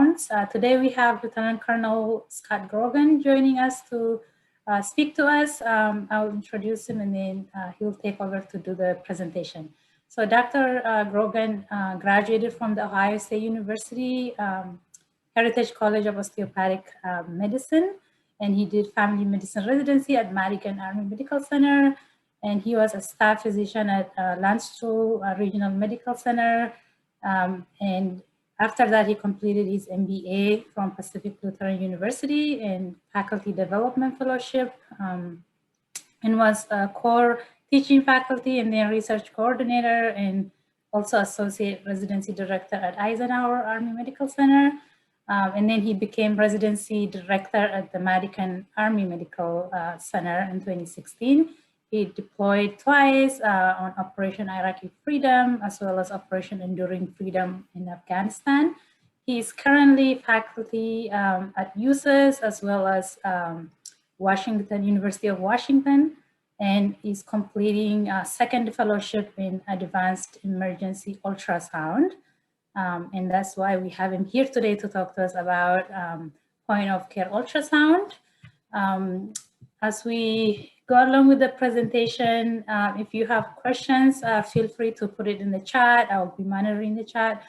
platforms. Today we have Lieutenant Colonel Scott Grogan joining us to speak to us. I'll introduce him and then he'll take over to do the presentation. So Dr. Grogan graduated from the Ohio State University Heritage College of Osteopathic Medicine, and he did family medicine residency at Madigan Army Medical Center, and he was a staff physician at Landstuhl Regional Medical Center. And after that, he completed his MBA from Pacific Lutheran University and Faculty Development Fellowship, and was a core teaching faculty and then research coordinator, and also associate residency director at Eisenhower Army Medical Center. And then he became residency director at the Madigan Army Medical Center in 2016. He deployed twice on Operation Iraqi Freedom, as well as Operation Enduring Freedom in Afghanistan. He is currently faculty at USU, as well as University of Washington, and is completing a second fellowship in advanced emergency ultrasound. And that's why we have him here today to talk to us about point of care ultrasound. As we go along with the presentation, if you have questions, feel free to put it in the chat. I'll be monitoring the chat,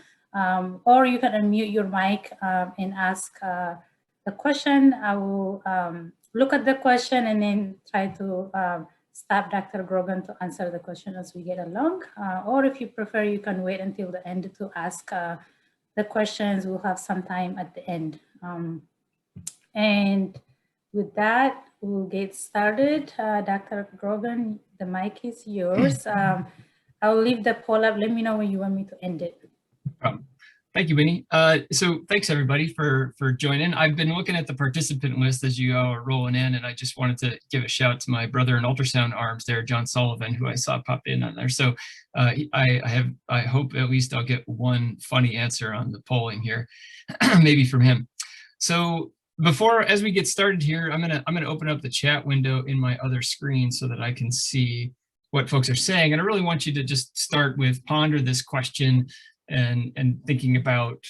or you can unmute your mic and ask the question. I will look at the question and then try to stop Dr. Grogan to answer the question as we get along. Or if you prefer, you can wait until the end to ask the questions. We'll have some time at the end. And with that, we'll get started. Dr. Grogan, the mic is yours. I'll leave the poll up. Let me know when you want me to end it. Thank you, Winnie. So thanks everybody for joining. I've been looking at the participant list as you all are rolling in, and I just wanted to give a shout to my brother in ultrasound arms there, John Sullivan, who I saw pop in on there. So I hope at least I'll get one funny answer on the polling here, maybe from him. So as we get started here, I'm gonna open up the chat window in my other screen so that I can see what folks are saying. And I really want you to just start with ponder this question and thinking about,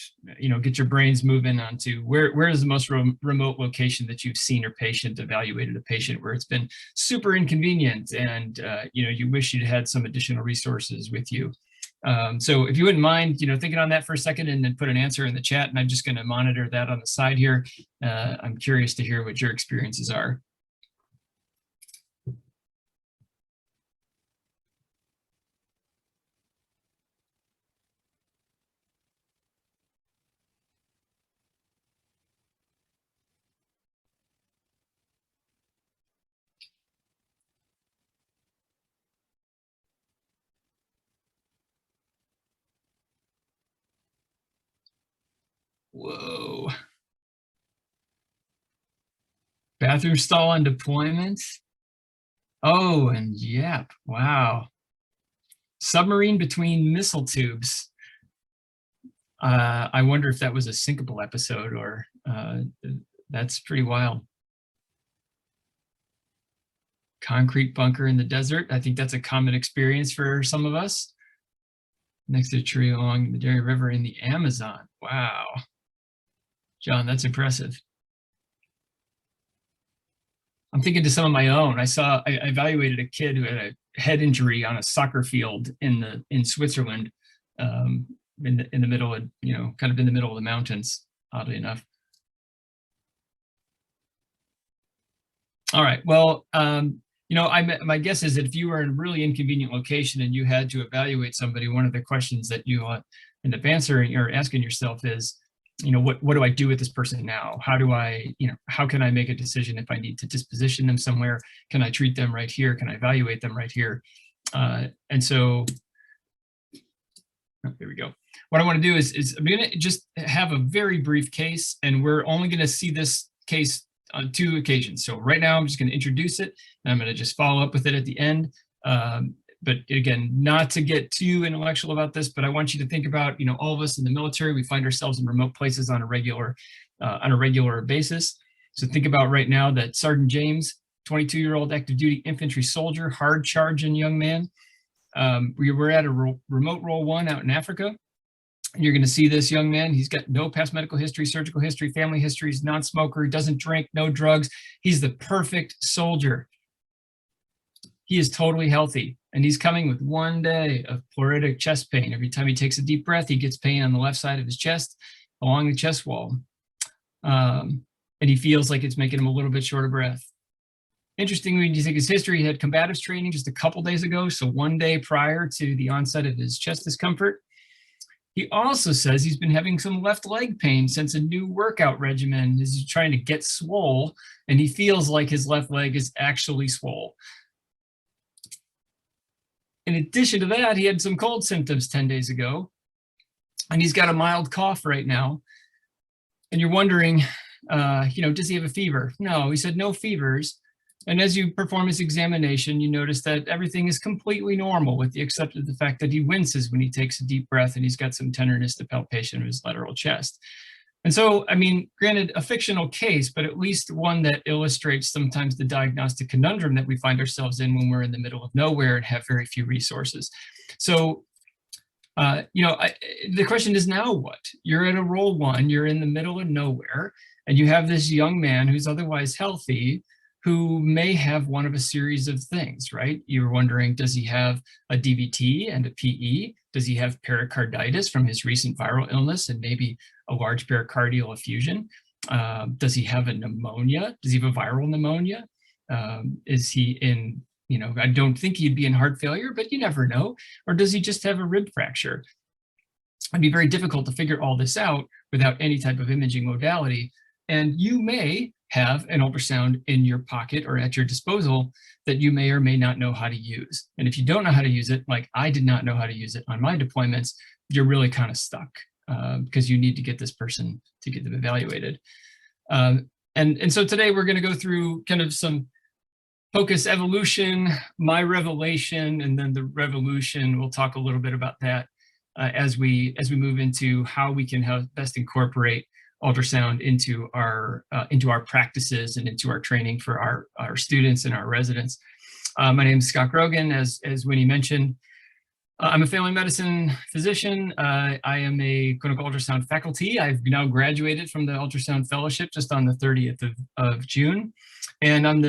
get your brains moving onto where is the most remote location that you've seen or evaluated a patient where it's been super inconvenient and you wish you'd had some additional resources with you. So if you wouldn't mind, thinking on that for a second and then put an answer in the chat, and I'm just going to monitor that on the side here. I'm curious to hear what your experiences are. Whoa. Bathroom stall on deployment. Oh, and yep. Wow. Submarine between missile tubes. I wonder if that was a syncopal episode or that's pretty wild. Concrete bunker in the desert. I think that's a common experience for some of us. Next to a tree along the Missouri River in the Amazon. Wow. John, that's impressive. I'm thinking to some of my own. I evaluated a kid who had a head injury on a soccer field in Switzerland, in the middle of, kind of in the middle of the mountains, oddly enough. All right, well, my guess is that if you were in a really inconvenient location and you had to evaluate somebody, one of the questions that you end up answering or asking yourself is, what do I do with this person now? How do I, how can I make a decision if I need to disposition them somewhere? Can I treat them right here? Can I evaluate them right here? And so, there we go. What I want to do is I'm going to just have a very brief case, and we're only going to see this case on 2 occasions. So right now I'm just going to introduce it, and I'm going to just follow up with it at the end. But again, not to get too intellectual about this, but I want you to think about, all of us in the military, we find ourselves in remote places on a regular basis. So think about right now that Sergeant James, 22-year-old active duty infantry soldier, hard charging young man. We were at a remote role 1 out in Africa. And you're going to see this young man. He's got no past medical history, surgical history, family history. He's non-smoker. He doesn't drink, no drugs. He's the perfect soldier. He is totally healthy. And he's coming with 1 day of pleuritic chest pain. Every time he takes a deep breath, he gets pain on the left side of his chest along the chest wall. And he feels like it's making him a little bit short of breath. Interestingly, when you think his history, he had combatives training just a couple days ago, so 1 day prior to the onset of his chest discomfort. He also says he's been having some left leg pain since a new workout regimen is he's trying to get swole, and he feels like his left leg is actually swole. In addition to that, he had some cold symptoms 10 days ago, and he's got a mild cough right now. And you're wondering, does he have a fever? No, he said no fevers. And as you perform his examination, you notice that everything is completely normal, with the exception of the fact that he winces when he takes a deep breath, and he's got some tenderness to palpation of his lateral chest. And so, I mean, granted, a fictional case, but at least one that illustrates sometimes the diagnostic conundrum that we find ourselves in when we're in the middle of nowhere and have very few resources. So, the question is, now what? You're in a role one, you're in the middle of nowhere, and you have this young man who's otherwise healthy, who may have one of a series of things, right? You're wondering, does he have a DVT and a PE? Does he have pericarditis from his recent viral illness and maybe a large pericardial effusion? Does he have a pneumonia? Does he have a viral pneumonia? Is he in, I don't think he'd be in heart failure, but you never know. Or does he just have a rib fracture? It'd be very difficult to figure all this out without any type of imaging modality. And you may have an ultrasound in your pocket or at your disposal that you may or may not know how to use. And if you don't know how to use it, like I did not know how to use it on my deployments, you're really kind of stuck because you need to get this person to get them evaluated. And so today we're going to go through kind of some POCUS evolution, my revelation, and then the revolution. We'll talk a little bit about that as we move into how we can best incorporate ultrasound into our practices and into our training for our students and our residents. My name is Scott Grogan, as Winnie mentioned. I'm a family medicine physician. I am a clinical ultrasound faculty. I've now graduated from the ultrasound fellowship just on the 30th of June. And I'm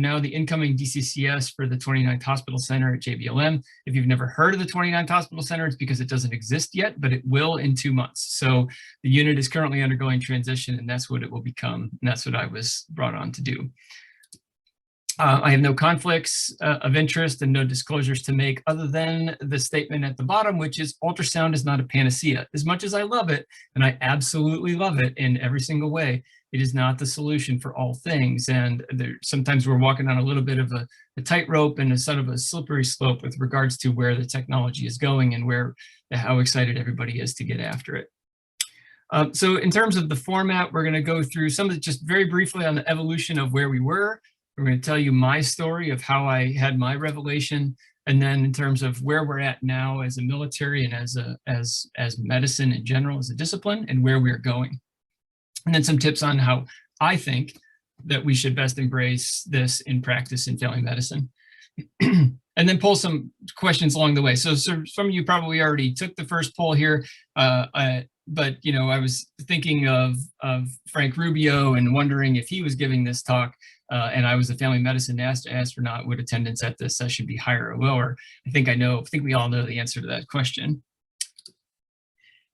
now the incoming DCCS for the 29th Hospital Center at JBLM. If you've never heard of the 29th Hospital Center, it's because it doesn't exist yet, but it will in 2 months. So the unit is currently undergoing transition, and that's what it will become. And that's what I was brought on to do. I have no conflicts of interest and no disclosures to make other than the statement at the bottom, which is ultrasound is not a panacea. As much as I love it, and I absolutely love it in every single way, it is not the solution for all things. And sometimes we're walking on a little bit of a tightrope and a sort of a slippery slope with regards to where the technology is going and how excited everybody is to get after it. So in terms of the format, we're going to go through some of it just very briefly on the evolution of where we were. We're going to tell you my story of how I had my revelation, and then in terms of where we're at now as a military and as medicine in general, as a discipline, and where we're going. And then some tips on how I think that we should best embrace this in practice in family medicine. And then pull some questions along the way. So some of you probably already took the first poll here, but I was thinking of Frank Rubio and wondering if he was giving this talk, and I was a family medicine astronaut, would attendance at this session be higher or lower? I think we all know the answer to that question.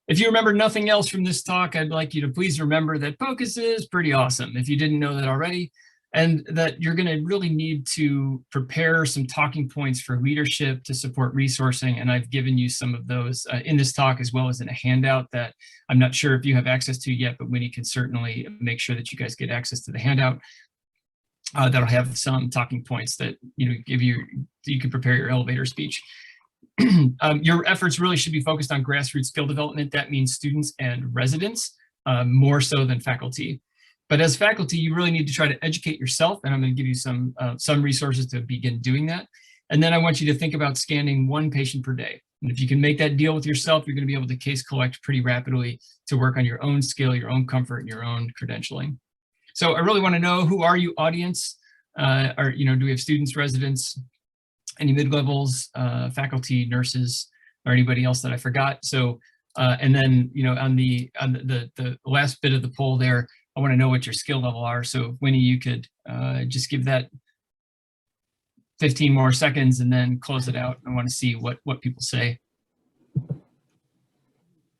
If you remember nothing else from this talk, I'd like you to please remember that POCUS is pretty awesome, if you didn't know that already, and that you're going to really need to prepare some talking points for leadership to support resourcing. And I've given you some of those in this talk, as well as in a handout that I'm not sure if you have access to yet, but Winnie can certainly make sure that you guys get access to the handout. That'll have some talking points that you can prepare your elevator speech. Your efforts really should be focused on grassroots skill development. That means students and residents more so than faculty. But as faculty, you really need to try to educate yourself, and I'm going to give you some resources to begin doing that. And then I want you to think about scanning 1 patient per day. And if you can make that deal with yourself, you're going to be able to case collect pretty rapidly to work on your own skill, your own comfort, and your own credentialing. So I really want to know, who are you, audience? Do we have students, residents, any mid-levels, faculty, nurses, or anybody else that I forgot? So And then, on the last bit of the poll there, I want to know what your skill level are. So Winnie, you could just give that 15 more seconds and then close it out. I want to see what people say.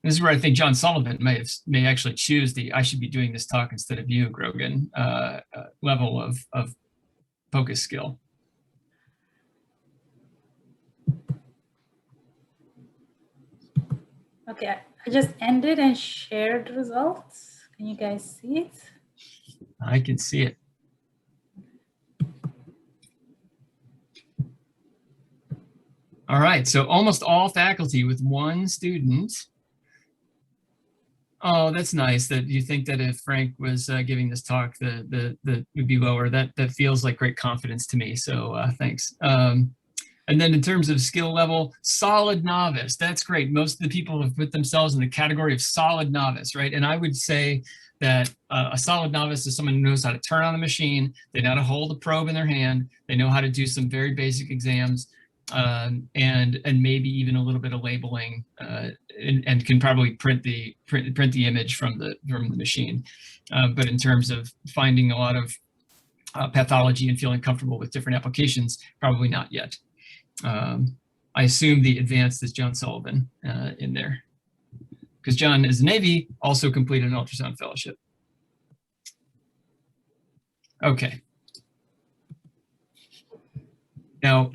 This is where I think John Sullivan may actually choose the "I should be doing this talk instead of you, Grogan" level of POCUS skill. Okay, I just ended and shared the results. Can you guys see it? I can see it. All right, so almost all faculty with one student. Oh, that's nice that you think that if Frank was giving this talk, the would be lower. That feels like great confidence to me. So thanks. And then in terms of skill level, solid novice. That's great. Most of the people have put themselves in the category of solid novice, right? And I would say that a solid novice is someone who knows how to turn on the machine. They know how to hold a probe in their hand. They know how to do some very basic exams. And maybe even a little bit of labeling, and can probably print the image from the machine. But in terms of finding a lot of pathology and feeling comfortable with different applications, probably not yet. I assume the advanced is John Sullivan in there, because John is Navy, also completed an ultrasound fellowship. Okay. Now,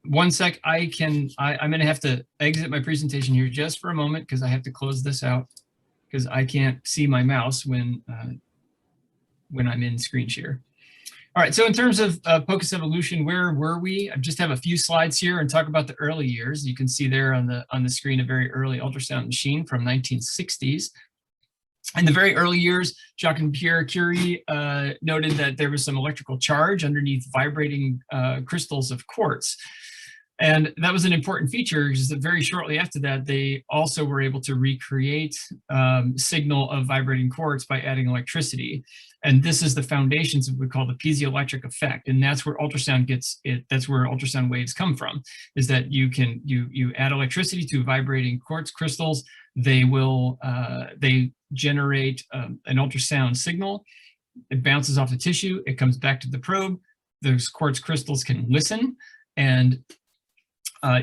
one sec, I'm going to have to exit my presentation here just for a moment because I have to close this out because I can't see my mouse when I'm in screen share. All right, so in terms of POCUS evolution, where were we? I just have a few slides here and talk about the early years. You can see there on the screen a very early ultrasound machine from 1960s. In the very early years, Jacques and Pierre Curie noted that there was some electrical charge underneath vibrating crystals of quartz. And that was an important feature because very shortly after that, they also were able to recreate signal of vibrating quartz by adding electricity. And this is the foundations of what we call the piezoelectric effect. And that's where ultrasound that's where ultrasound waves come from, is that you add electricity to vibrating quartz crystals. They generate an ultrasound signal. It bounces off the tissue. It comes back to the probe. Those quartz crystals can listen and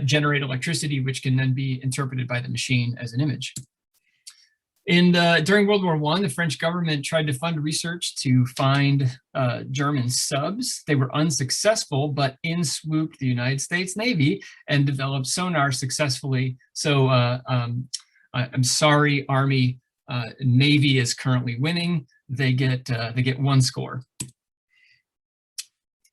generate electricity, which can then be interpreted by the machine as an image. During World War I, the French government tried to fund research to find German subs. They were unsuccessful, but in swooped the United States Navy and developed sonar successfully. So I'm sorry, Army. Navy is currently winning. They get 1 score.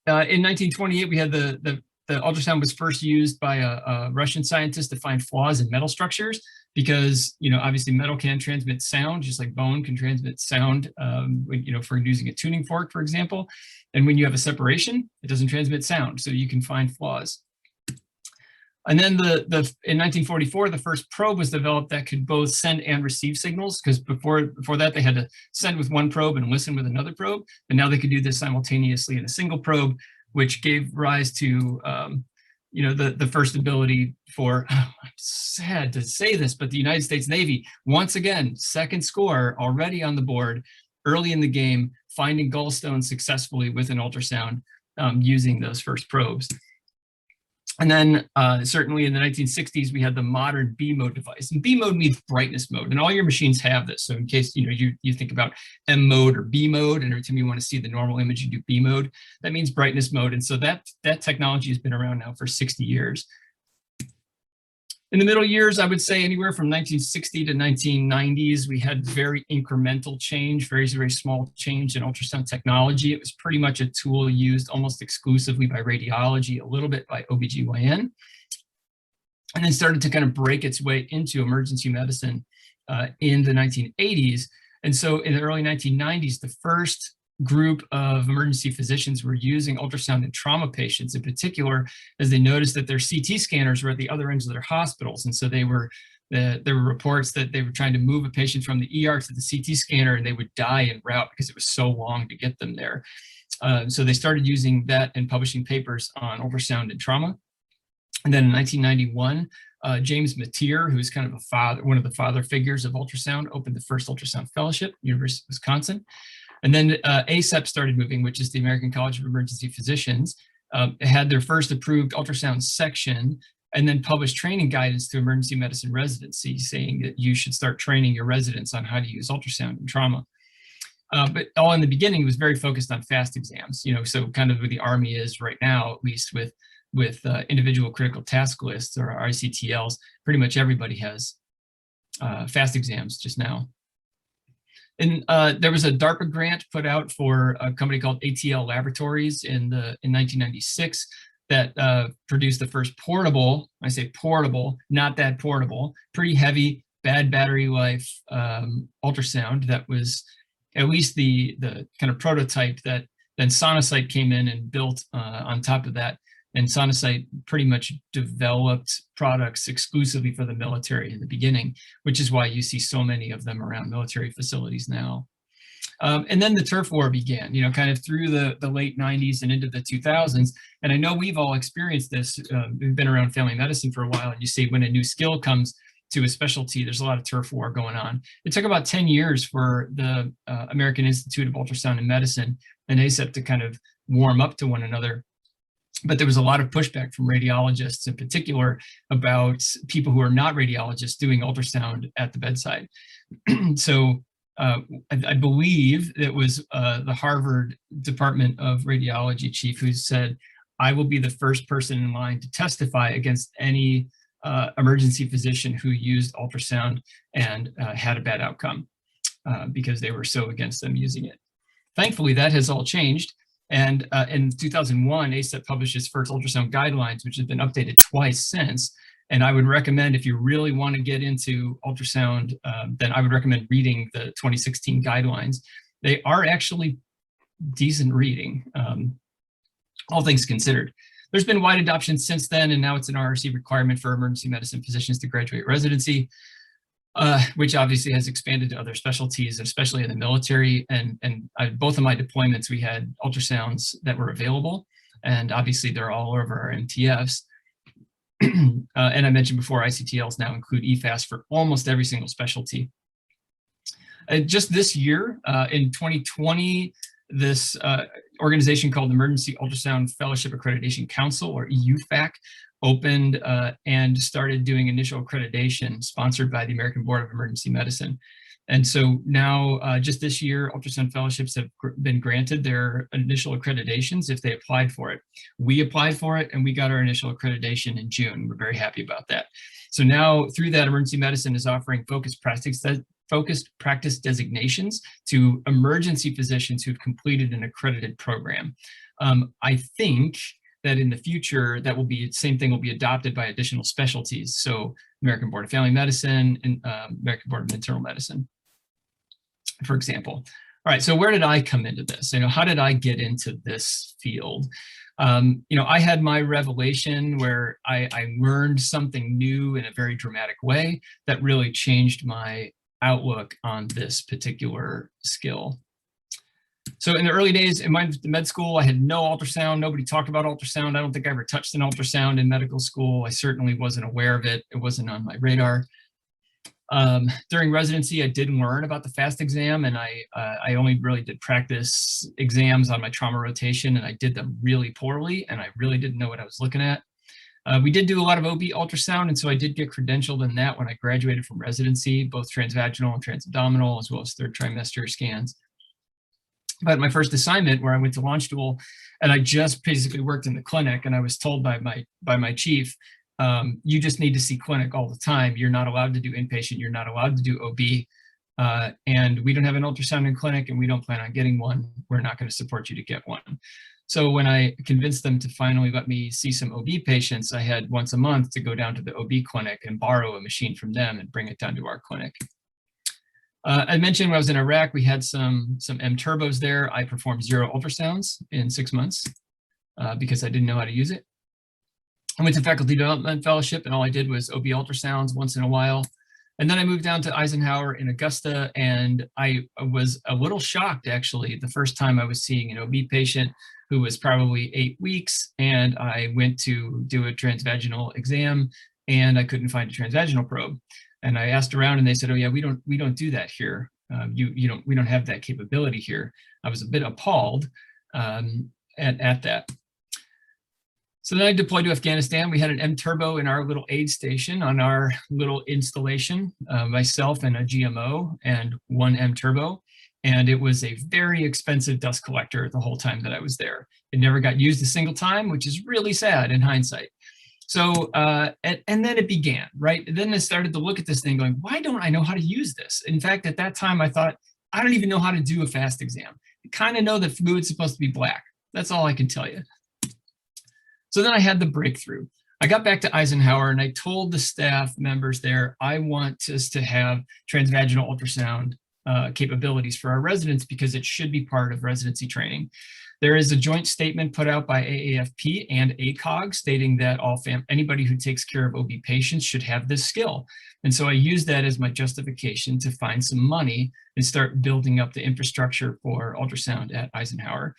In 1928, we had the ultrasound was first used by a Russian scientist to find flaws in metal structures because, obviously metal can transmit sound, just like bone can transmit sound, for using a tuning fork, for example. And when you have a separation, it doesn't transmit sound, so you can find flaws. And then in 1944, the first probe was developed that could both send and receive signals, because before that they had to send with one probe and listen with another probe. And now they could do this simultaneously in a single probe, which gave rise to the first ability for, I'm sad to say this, but the United States Navy, once again, second score already on the board, early in the game, finding gallstones successfully with an ultrasound using those first probes. And then certainly in the 1960s, we had the modern B mode device. And B mode means brightness mode, and all your machines have this. So in case you think about M mode or B mode, and every time you want to see the normal image, you do B mode. That means brightness mode. And so that technology has been around now for 60 years. In the middle years, I would say anywhere from 1960 to 1990s, we had very incremental change, very, very small change in ultrasound technology. It was pretty much a tool used almost exclusively by radiology, a little bit by OBGYN, and then started to kind of break its way into emergency medicine in the 1980s. And so in the early 1990s, the first group of emergency physicians were using ultrasound in trauma patients in particular, as they noticed that their CT scanners were at the other ends of their hospitals. And so there were reports that they were trying to move a patient from the ER to the CT scanner and they would die en route because it was so long to get them there. So they started using that and publishing papers on ultrasound and trauma. And then in 1991, James Mateer, who's kind of a father, one of the father figures of ultrasound, opened the first ultrasound fellowship, University of Wisconsin. And then ASEP started moving, which is the American College of Emergency Physicians. Had their first approved ultrasound section, and then published training guidance to emergency medicine residency, saying that you should start training your residents on how to use ultrasound in trauma. But all in the beginning was very focused on fast exams, so kind of where the Army is right now, at least with individual critical task lists, or ICTLs. Pretty much everybody has fast exams just now. And there was a DARPA grant put out for a company called ATL Laboratories in 1996 that produced the first portable, I say portable, not that portable, pretty heavy, bad battery life ultrasound that was at least the kind of prototype that then Sonosite came in and built on top of that. And Sonosite pretty much developed products exclusively for the military in the beginning, which is why you see so many of them around military facilities now. And then the turf war began, kind of through the late 90s and into the 2000s. And I know we've all experienced this. We've been around family medicine for a while, and you see when a new skill comes to a specialty, there's a lot of turf war going on. It took about 10 years for the American Institute of Ultrasound and Medicine and ASEP to kind of warm up to one another. But there was a lot of pushback from radiologists in particular about people who are not radiologists doing ultrasound at the bedside. So I believe it was the Harvard Department of Radiology chief who said, I will be the first person in line to testify against any emergency physician who used ultrasound and had a bad outcome because they were so against them using it. Thankfully, that has all changed. And in 2001, ASEP published its first ultrasound guidelines, which have been updated twice since. And I would recommend, if you really want to get into ultrasound, then I would recommend reading the 2016 guidelines. They are actually decent reading, all things considered. There's been wide adoption since then, and now it's an RRC requirement for emergency medicine physicians to graduate residency, which obviously has expanded to other specialties, especially in the military. And both of my deployments, we had ultrasounds that were available, and obviously they're all over our MTFs. And I mentioned before, ICTLs now include EFAS for almost every single specialty. Just this year, in 2020, this organization called Emergency Ultrasound Fellowship Accreditation Council, or EUFAC, opened and started doing initial accreditation sponsored by the American Board of Emergency Medicine. And so now, just this year, ultrasound fellowships have been granted their initial accreditations if they applied for it. We applied for it, and we got our initial accreditation in June. We're very happy about that. So now, through that, emergency medicine is offering focused practice designations to emergency physicians who've completed an accredited program. I think that in the future, that will be, same thing will be adopted by additional specialties. So American Board of Family Medicine and American Board of Internal Medicine, for example. All right, so where did I come into this? How did I get into this field? I had my revelation where I learned something new in a very dramatic way that really changed my outlook on this particular skill. So in the early days in my med school, I had no ultrasound. Nobody talked about ultrasound. I don't think I ever touched an ultrasound in medical school. I certainly wasn't aware of it. It wasn't on my radar. During residency, I did learn about the FAST exam, and I only really did practice exams on my trauma rotation, and I did them really poorly, and I really didn't know what I was looking at. We did do a lot of OB ultrasound, and so I did get credentialed in that when I graduated from residency, both transvaginal and transabdominal, as well as third trimester scans. But my first assignment, where I went to launch school, and I just basically worked in the clinic, and I was told by my chief, you just need to see clinic all the time. You're not allowed to do inpatient. You're not allowed to do OB. And we don't have an ultrasound in clinic, and we don't plan on getting one. We're not going to support you to get one. So when I convinced them to finally let me see some OB patients, I had once a month to go down to the OB clinic and borrow a machine from them and bring it down to our clinic. I mentioned when I was in Iraq, we had some M turbos there. I performed 0 ultrasounds in 6 months because I didn't know how to use it. I went to faculty development fellowship, and all I did was OB ultrasounds once in a while. And then I moved down to Eisenhower in Augusta, and I was a little shocked, actually, the first time I was seeing an OB patient who was probably 8 weeks, and I went to do a transvaginal exam, and I couldn't find a transvaginal probe. And I asked around, and they said, "Oh yeah, we don't do that here. We don't have that capability here." I was a bit appalled at that. So then I deployed to Afghanistan. We had an M-Turbo in our little aid station on our little installation, myself and a GMO and one M-Turbo. And it was a very expensive dust collector the whole time that I was there. It never got used a single time, which is really sad in hindsight. So, and then it began, right? And then I started to look at this thing going, why don't I know how to use this? In fact, at that time, I thought, I don't even know how to do a FAST exam. I kind of know that fluid's supposed to be black. That's all I can tell you. So then I had the breakthrough. I got back to Eisenhower and I told the staff members there, I want us to have transvaginal ultrasound capabilities for our residents because it should be part of residency training. There is a joint statement put out by FAAFP and ACOG stating that anybody who takes care of OB patients should have this skill. And so I used that as my justification to find some money and start building up the infrastructure for ultrasound at Eisenhower.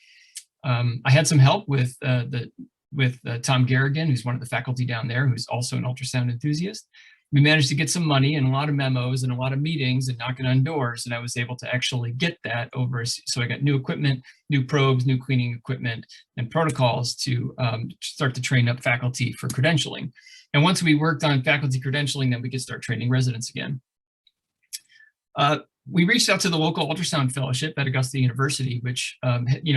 I had some help with Tom Garrigan, who's one of the faculty down there, who's also an ultrasound enthusiast. We managed to get some money and a lot of memos and a lot of meetings and knocking on doors, and I was able to actually get that over. So I got new equipment, new probes, new cleaning equipment, and protocols to start to train up faculty for credentialing. And once we worked on faculty credentialing, then we could start training residents again. We reached out to the local ultrasound fellowship at Augusta University, which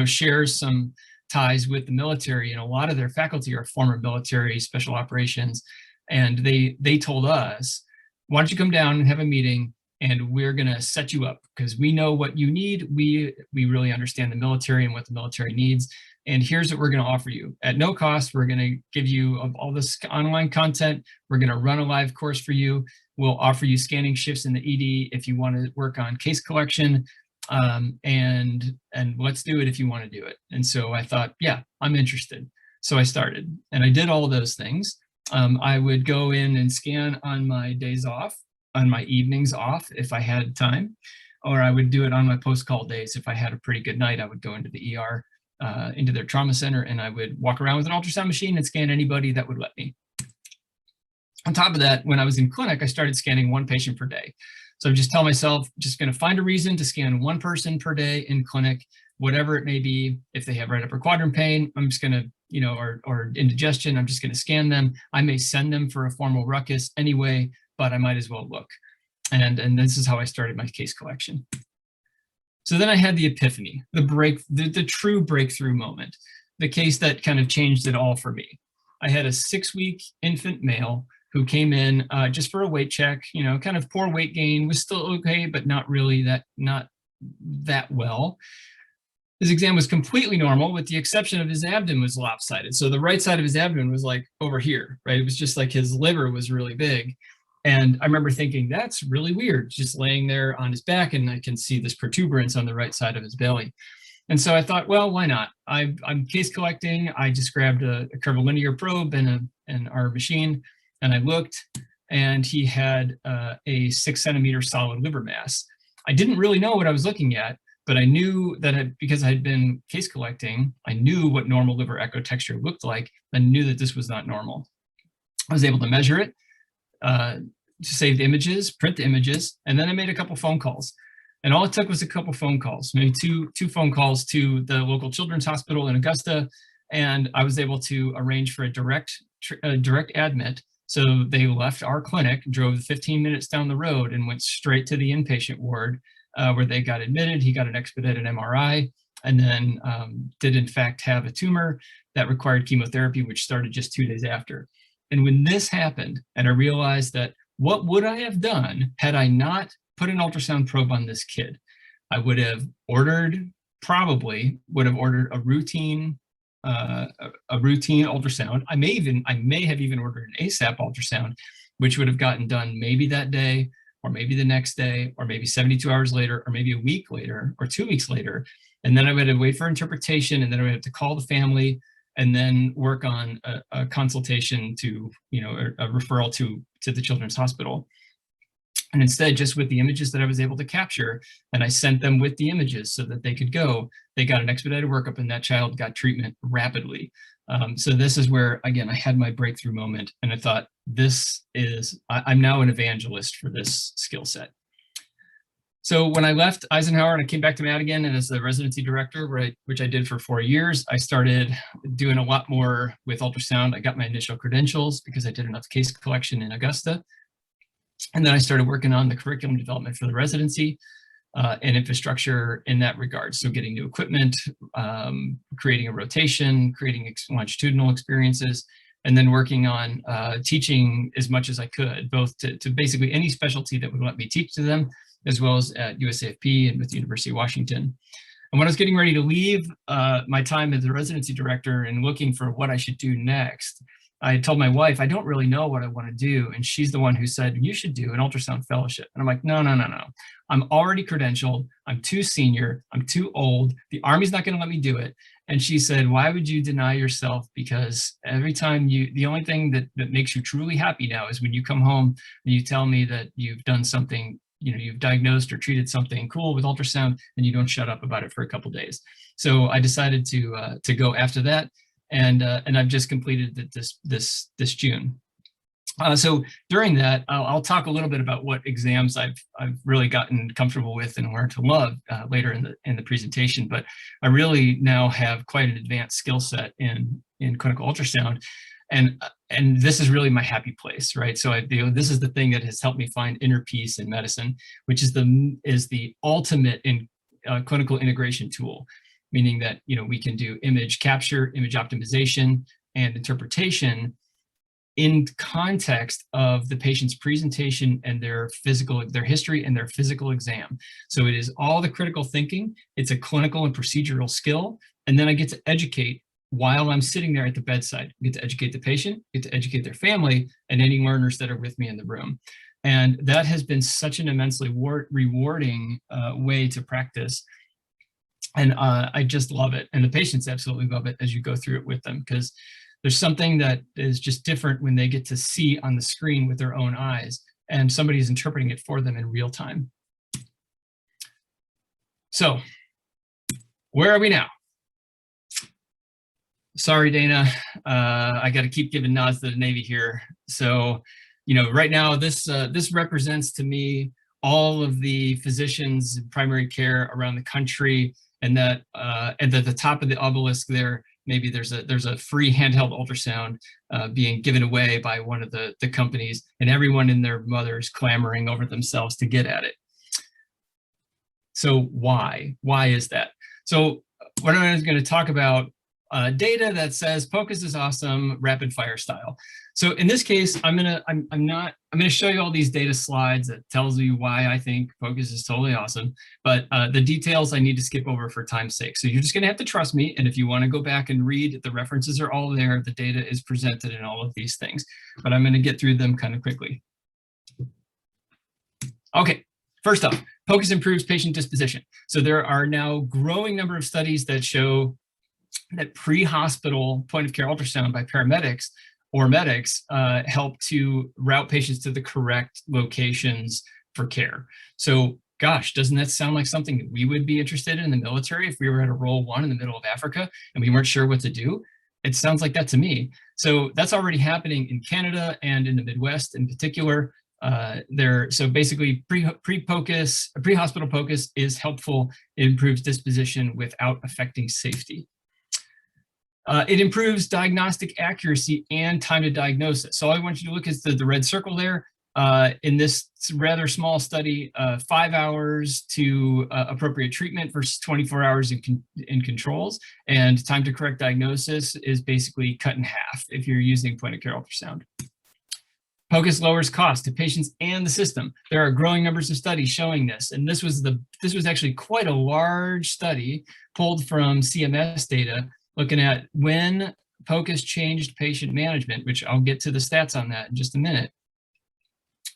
shares some ties with the military, and a lot of their faculty are former military special operations. And they told us, why don't you come down and have a meeting, and we're going to set you up because we know what you need. We really understand the military and what the military needs. And here's what we're going to offer you. At no cost, we're going to give you all this online content. We're going to run a live course for you. We'll offer you scanning shifts in the ED if you want to work on case collection. And let's do it if you want to do it. And so I thought, yeah, I'm interested. So I started, and I did all of those things. I would go in and scan on my days off, on my evenings off if I had time, or I would do it on my post-call days. If I had a pretty good night, I would go into the ER, into their trauma center, and I would walk around with an ultrasound machine and scan anybody that would let me. On top of that, when I was in clinic, I started scanning one patient per day. So I just tell myself, just going to find a reason to scan one person per day in clinic, whatever it may be. If they have right upper quadrant pain, I'm just going to, or indigestion, I'm just going to scan them. I may send them for a formal ruckus anyway, but I might as well look. And this is how I started my case collection. So then I had the epiphany, the true breakthrough moment, the case that kind of changed it all for me. I had a 6-week infant male who came in just for a weight check, kind of poor weight gain, was still okay, but not really not that well. His exam was completely normal with the exception of his abdomen was lopsided. So the right side of his abdomen was like over here, right? It was just like his liver was really big. And I remember thinking, that's really weird, just laying there on his back and I can see this protuberance on the right side of his belly. And so I thought, well, why not? I'm case collecting. I just grabbed a curvilinear probe and our machine, and I looked, and he had a 6-centimeter solid liver mass. I didn't really know what I was looking at, but I knew that because I had been case collecting, I knew what normal liver echo texture looked like. I knew that this was not normal. I was able to measure it, to save the images, print the images, and then I made a couple phone calls. And all it took was a couple phone calls, maybe two phone calls to the local children's hospital in Augusta, and I was able to arrange for a direct admit. So they left our clinic, drove 15 minutes down the road, and went straight to the inpatient ward where they got admitted. He got an expedited MRI, and then did in fact have a tumor that required chemotherapy, which started just 2 days after. And when this happened, and I realized that what would I have done had I not put an ultrasound probe on this kid? I would have probably would have ordered a routine ultrasound. I may have even ordered an ASAP ultrasound, which would have gotten done maybe that day, or maybe the next day, or maybe 72 hours later, or maybe a week later, or 2 weeks later. And then I would have to wait for interpretation, and then I would have to call the family, and then work on a consultation to, a referral to the children's hospital. And instead, just with the images that I was able to capture, and I sent them with the images so that they could go, they got an expedited workup and that child got treatment rapidly. So this is where, again, I had my breakthrough moment and I thought, I'm now an evangelist for this skill set. So when I left Eisenhower and I came back to Madigan and as the residency director, which I did for 4 years, I started doing a lot more with ultrasound. I got my initial credentials because I did enough case collection in Augusta. And then I started working on the curriculum development for the residency and infrastructure in that regard. So getting new equipment, creating a rotation, creating longitudinal experiences, and then working on teaching as much as I could, both to basically any specialty that would let me teach to them, as well as at USAFP and with the University of Washington. And when I was getting ready to leave my time as a residency director and looking for what I should do next, I told my wife, I don't really know what I want to do. And she's the one who said, you should do an ultrasound fellowship. And I'm like, no. I'm already credentialed. I'm too senior. I'm too old. The Army's not going to let me do it. And she said, why would you deny yourself? Because every time the only thing that makes you truly happy now is when you come home and you tell me that you've done something, you've diagnosed or treated something cool with ultrasound and you don't shut up about it for a couple of days. So I decided to go after that. And I've just completed it this June. So during that, I'll talk a little bit about what exams I've really gotten comfortable with and learned to love later in the presentation. But I really now have quite an advanced skill set in clinical ultrasound, and this is really my happy place, right? So this is the thing that has helped me find inner peace in medicine, which is the ultimate in clinical integration tool. Meaning that we can do image capture, image optimization, and interpretation in context of the patient's presentation and their history and their physical exam. So it is all the critical thinking. It's a clinical and procedural skill, and then I get to educate while I'm sitting there at the bedside. I get to educate the patient, get to educate their family, and any learners that are with me in the room. And that has been such an immensely rewarding way to practice. And I just love it. And the patients absolutely love it as you go through it with them, because there's something that is just different when they get to see on the screen with their own eyes and somebody's interpreting it for them in real time. So where are we now? Sorry, Dana, I got to keep giving nods to the Navy here. So, right now this represents to me all of the physicians in primary care around the country. And that at the top of the obelisk there, maybe there's a free handheld ultrasound being given away by one of the companies, and everyone and their mothers clamoring over themselves to get at it. So why is that? So what I'm going to talk about data that says POCUS is awesome, rapid fire style. So in this case, I'm gonna show you all these data slides that tells you why I think POCUS is totally awesome, but the details I need to skip over for time's sake. So you're just gonna have to trust me, and if you want to go back and read, the references are all there, the data is presented in all of these things, but I'm gonna get through them kind of quickly. Okay, first off, POCUS improves patient disposition. So there are now growing number of studies that show that pre-hospital point-of-care ultrasound by paramedics or medics help to route patients to the correct locations for care. So gosh, doesn't that sound like something that we would be interested in the military if we were at a Role 1 in the middle of Africa and we weren't sure what to do? It sounds like that to me. So that's already happening in Canada and in the Midwest in particular. So basically pre-hospital POCUS is helpful. It improves disposition without affecting safety. It improves diagnostic accuracy and time to diagnosis. So all I want you to look at the red circle there. In this rather small study, 5 hours to appropriate treatment versus 24 hours in controls. And time to correct diagnosis is basically cut in half if you're using point-of-care ultrasound. POCUS lowers cost to patients and the system. There are growing numbers of studies showing this, and this was actually quite a large study pulled from CMS data, looking at when POCUS changed patient management, which I'll get to the stats on that in just a minute,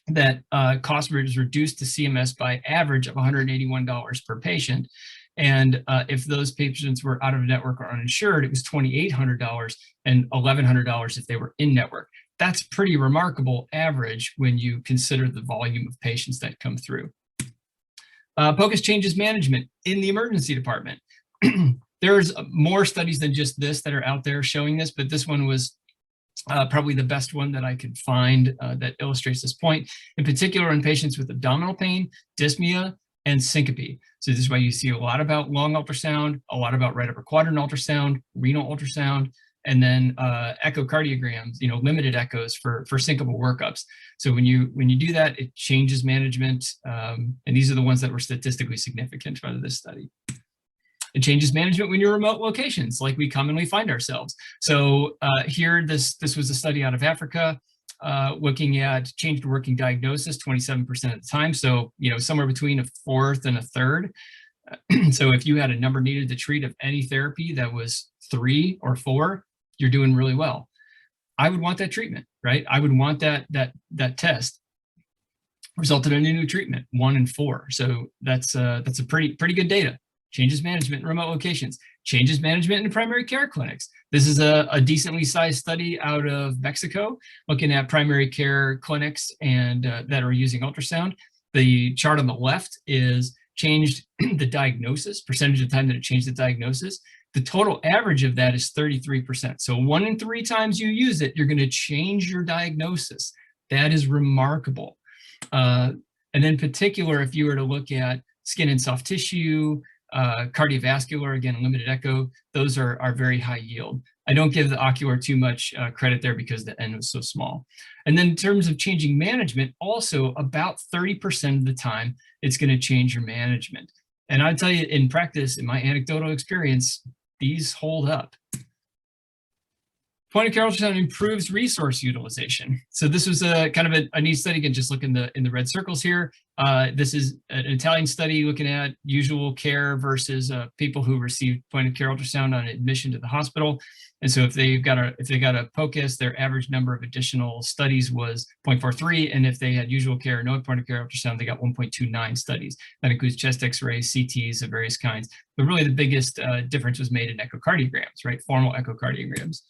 that cost was reduced to CMS by average of $181 per patient. And if those patients were out of network or uninsured, it was $2,800 and $1,100 if they were in network. that's pretty remarkable average when you consider the volume of patients that come through. POCUS changes management in the emergency department. There's more studies than just this that are out there showing this, but this one was probably the best one that I could find that illustrates this point, in particular in patients with abdominal pain, dyspnea, and syncope. So this is why you see a lot about lung ultrasound, a lot about right upper quadrant ultrasound, renal ultrasound, and then echocardiograms, limited echoes for syncopal workups. So when you do that, it changes management, and these are the ones that were statistically significant out of this study. It changes management when you're remote locations, like we commonly find ourselves. So here, this was a study out of Africa, looking at changed working diagnosis 27% of the time. So, somewhere between a fourth and a third. So if you had a number needed to treat of any therapy that was 3 or 4, you're doing really well. I would want that treatment, right? I would want that test resulted in a new treatment, 1 and 4. So that's a pretty good data. Changes management in remote locations, changes management in primary care clinics. This is a decently sized study out of Mexico, looking at primary care clinics and that are using ultrasound. The chart on the left is changed the diagnosis, percentage of time that it changed the diagnosis. The total average of that is 33%. So 1 in 3 times you use it, you're going to change your diagnosis. That is remarkable. And in particular, if you were to look at skin and soft tissue, cardiovascular, again, limited echo, those are very high yield. I don't give the ocular too much credit there because the N was so small. And then in terms of changing management, also about 30% of the time, it's going to change your management. And I'll tell you, in practice, in my anecdotal experience, these hold up. Point of care ultrasound improves resource utilization. So this was a kind of a neat study. Again, just look in the red circles here. This is an Italian study looking at usual care versus people who received point of care ultrasound on admission to the hospital. And so if they got a POCUS, their average number of additional studies was 0.43, and if they had usual care, no point of care ultrasound, they got 1.29 studies. That includes chest X-rays, CTs of various kinds. But really, the biggest difference was made in echocardiograms, right? Formal echocardiograms,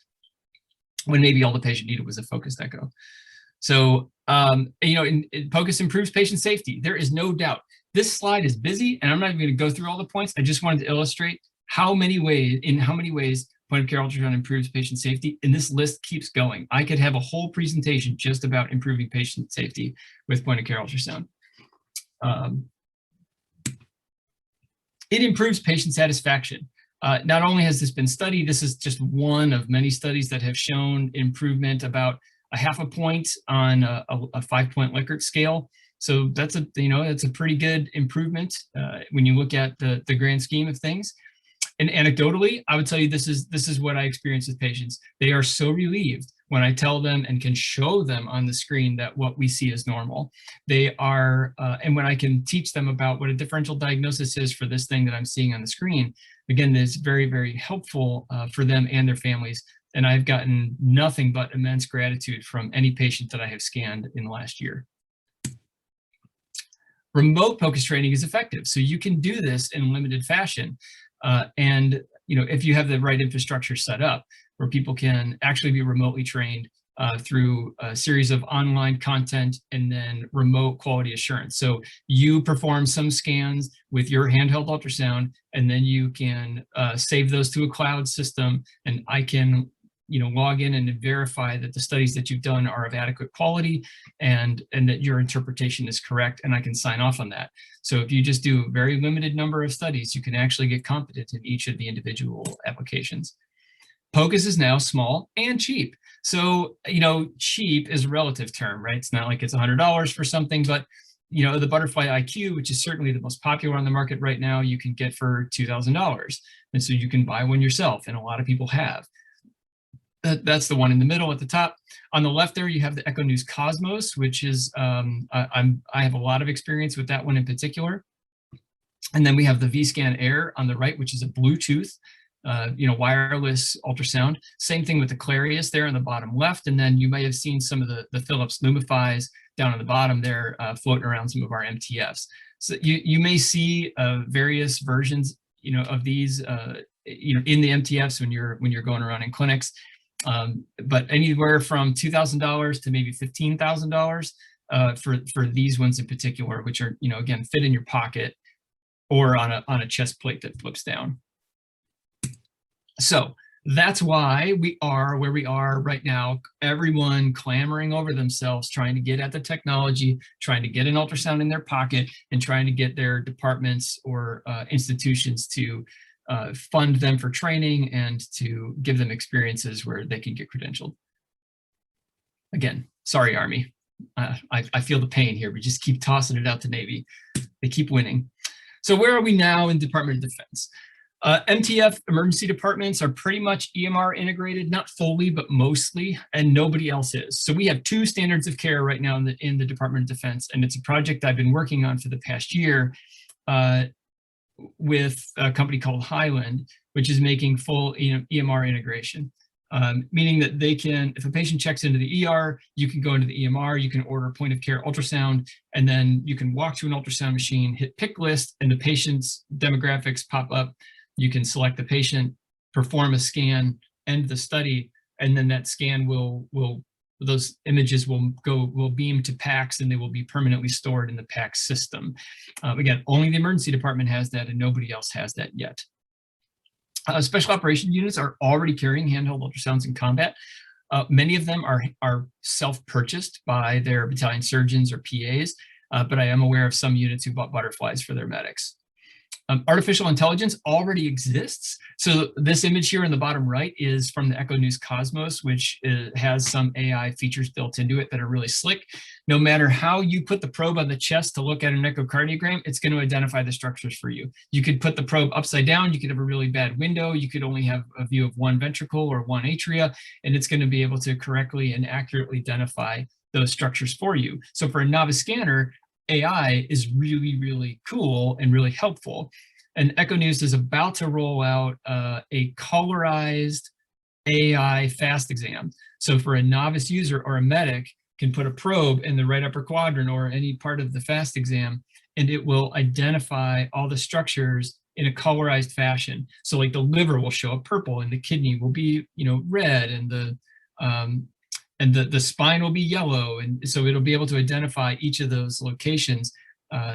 when maybe all the patient needed was a focused echo. So, POCUS improves patient safety. There is no doubt. This slide is busy, and I'm not even going to go through all the points. I just wanted to illustrate how many ways point of care ultrasound improves patient safety, and this list keeps going. I could have a whole presentation just about improving patient safety with point of care ultrasound. It improves patient satisfaction. Not only has this been studied, this is just one of many studies that have shown improvement about a 0.5 point on a 5-point Likert scale. So that's a pretty good improvement when you look at the grand scheme of things. And anecdotally, I would tell you this is what I experience with patients. They are so relieved when I tell them and can show them on the screen that what we see is normal. They are, and when I can teach them about what a differential diagnosis is for this thing that I'm seeing on the screen, again, it's very, very helpful for them and their families. And I've gotten nothing but immense gratitude from any patient that I have scanned in the last year. Remote POCUS training is effective. So you can do this in limited fashion. And if you have the right infrastructure set up where people can actually be remotely trained through a series of online content and then remote quality assurance. So you perform some scans with your handheld ultrasound, and then you can save those to a cloud system, and I can log in and verify that the studies that you've done are of adequate quality and that your interpretation is correct, and I can sign off on that. So if you just do a very limited number of studies, you can actually get competent in each of the individual applications. POCUS is now small and cheap. So, cheap is a relative term, right? It's not like it's $100 for something, but the Butterfly IQ, which is certainly the most popular on the market right now, you can get for $2,000. And so you can buy one yourself, and a lot of people have. That's the one in the middle at the top. On the left there, you have the Echo News Cosmos, which is, I have a lot of experience with that one in particular. And then we have the vScan Air on the right, which is a Bluetooth, wireless ultrasound. Same thing with the Clarius there on the bottom left. And then you may have seen some of the Philips Lumifies down on the bottom there floating around some of our MTFs. So you may see various versions, of these, in the MTFs when you're going around in clinics. But anywhere from $2,000 to maybe $15,000 for these ones in particular, which are, again, fit in your pocket or on a chest plate that flips down. So that's why we are where we are right now. Everyone clamoring over themselves, trying to get at the technology, trying to get an ultrasound in their pocket, and trying to get their departments or institutions to fund them for training and to give them experiences where they can get credentialed. Again, sorry, Army. I feel the pain here. We just keep tossing it out to Navy. They keep winning. So where are we now in Department of Defense? MTF emergency departments are pretty much EMR integrated, not fully, but mostly, and nobody else is. So we have 2 standards of care right now in the Department of Defense, and it's a project I've been working on for the past year with a company called Highland, which is making full EMR integration. Meaning that they can, if a patient checks into the ER, you can go into the EMR, you can order point of care ultrasound, and then you can walk to an ultrasound machine, hit pick list, and the patient's demographics pop up. You can select the patient, perform a scan, end the study, and then that scan those images will beam to PACS, and they will be permanently stored in the PACS system. Again, only the emergency department has that, and nobody else has that yet. Special operations units are already carrying handheld ultrasounds in combat. Many of them are self-purchased by their battalion surgeons or PAs, but I am aware of some units who bought butterflies for their medics. Artificial intelligence already exists. So this image here in the bottom right is from the Echo News Cosmos, which has some AI features built into it that are really slick. No matter how you put the probe on the chest to look at an echocardiogram, it's going to identify the structures for you. You could put the probe upside down, you could have a really bad window, you could only have a view of one ventricle or one atria, and it's going to be able to correctly and accurately identify those structures for you. So for a novice scanner, AI is really, really cool and really helpful. And Echo News is about to roll out a colorized AI fast exam. So for a novice user or a medic can put a probe in the right upper quadrant or any part of the fast exam, and it will identify all the structures in a colorized fashion. So like the liver will show up purple and the kidney will be, red, and the spine will be yellow. And so it'll be able to identify each of those locations,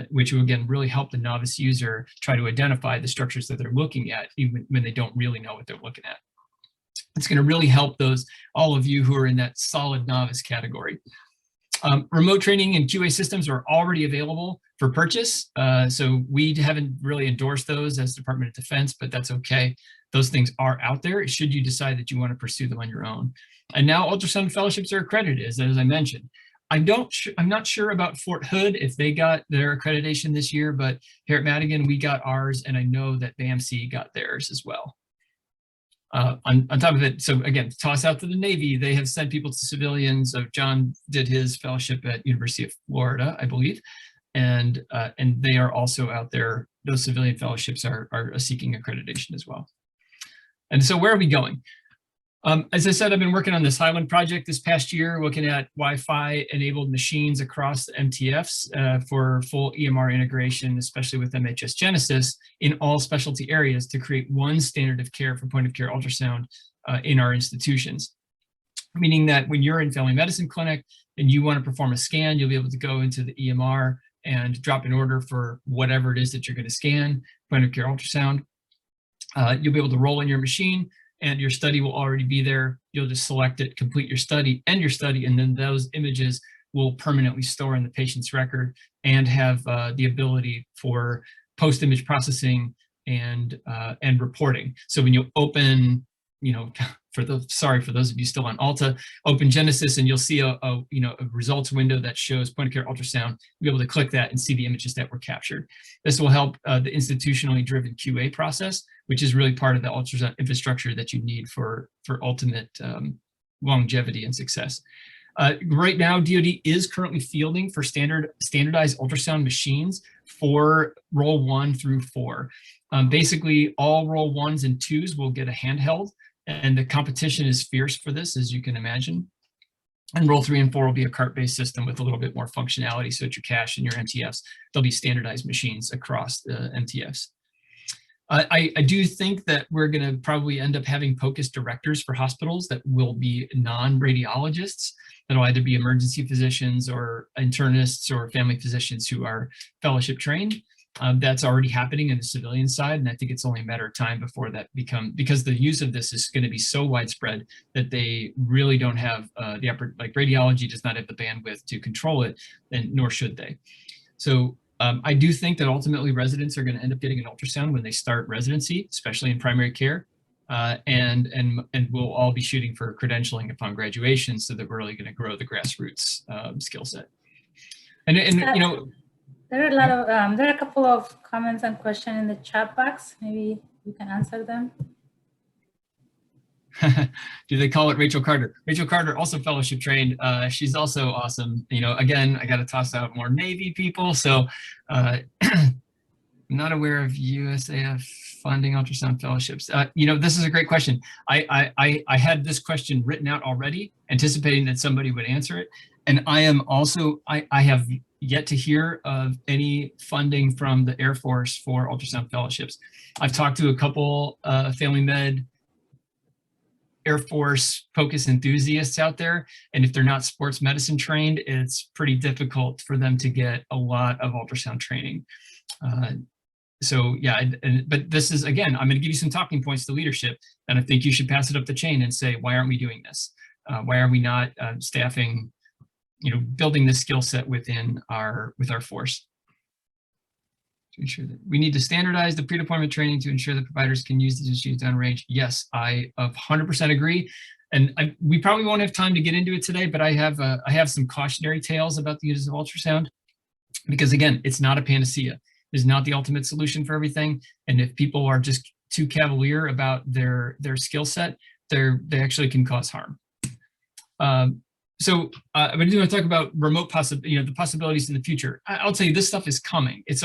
which will again really help the novice user try to identify the structures that they're looking at, even when they don't really know what they're looking at. It's going to really help all of you who are in that solid novice category. Remote training and QA systems are already available for purchase. So we haven't really endorsed those as Department of Defense, but that's okay. Those things are out there should you decide that you want to pursue them on your own. And now ultrasound fellowships are accredited, as I mentioned. I'm not sure about Fort Hood if they got their accreditation this year, but here at Madigan, we got ours, and I know that BAMC got theirs as well. On top of it, so again, toss out to the Navy, they have sent people to civilians. So John did his fellowship at University of Florida, I believe, and they are also out there. Those civilian fellowships are seeking accreditation as well. And so where are we going? As I said, I've been working on this Highland project this past year, looking at Wi-Fi enabled machines across the MTFs for full EMR integration, especially with MHS Genesis in all specialty areas to create one standard of care for point of care ultrasound in our institutions. Meaning that when you're in family medicine clinic and you want to perform a scan, you'll be able to go into the EMR and drop an order for whatever it is that you're going to scan, point of care ultrasound. You'll be able to roll in your machine, and your study will already be there. You'll just select it, complete your study, end your study, and then those images will permanently store in the patient's record and have the ability for post-image processing and reporting. So when you open, for those of you still on Alta, open Genesis, and you'll see a results window that shows point of care ultrasound. You'll be able to click that and see the images that were captured. This will help the institutionally driven QA process, which is really part of the ultrasound infrastructure that you need for ultimate longevity and success. Right now, DoD is currently fielding for standardized ultrasound machines for roll 1 through 4. Basically, all roll 1s and 2s will get a handheld, and the competition is fierce for this, as you can imagine. And roll 3 and 4 will be a cart-based system with a little bit more functionality. So at your cache and your MTFs, there'll be standardized machines across the MTFs. I do think that we're going to probably end up having POCUS directors for hospitals that will be non-radiologists. That'll either be emergency physicians or internists or family physicians who are fellowship trained. That's already happening in the civilian side, and I think it's only a matter of time before that because the use of this is going to be so widespread that they really don't have like radiology does not have the bandwidth to control it, and nor should they. So I do think that ultimately residents are going to end up getting an ultrasound when they start residency, especially in primary care, and we'll all be shooting for credentialing upon graduation, so that we're really going to grow the grassroots skill set. And you know. There are a couple of comments and questions in the chat box. Maybe you can answer them. Do they call it Rachel Carter? Rachel Carter, also fellowship trained. She's also awesome. You know, again, I got to toss out more Navy people. So I'm not aware of USAF funding ultrasound fellowships. You know, this is a great question. I had this question written out already, anticipating that somebody would answer it. And I am also, I have yet to hear of any funding from the Air Force for ultrasound fellowships. I've talked to a couple family med Air Force POCUS enthusiasts out there, and if they're not sports medicine trained, it's pretty difficult for them to get a lot of ultrasound training. So yeah, but this is, again, I'm going to give you some talking points to leadership, and I think you should pass it up the chain and say, why aren't we doing this? Why are we not staffing, you know, building the skill set with our force? To ensure that we need to standardize the pre-deployment training to ensure that providers can use these machines downrange. Yes, I 100% agree. And we probably won't have time to get into it today, but I have some cautionary tales about the use of ultrasound, because again, it's not a panacea. It's not the ultimate solution for everything. And if people are just too cavalier about their skill set, they actually can cause harm. So I'm going to talk about remote the possibilities in the future. I'll tell you, this stuff is coming. It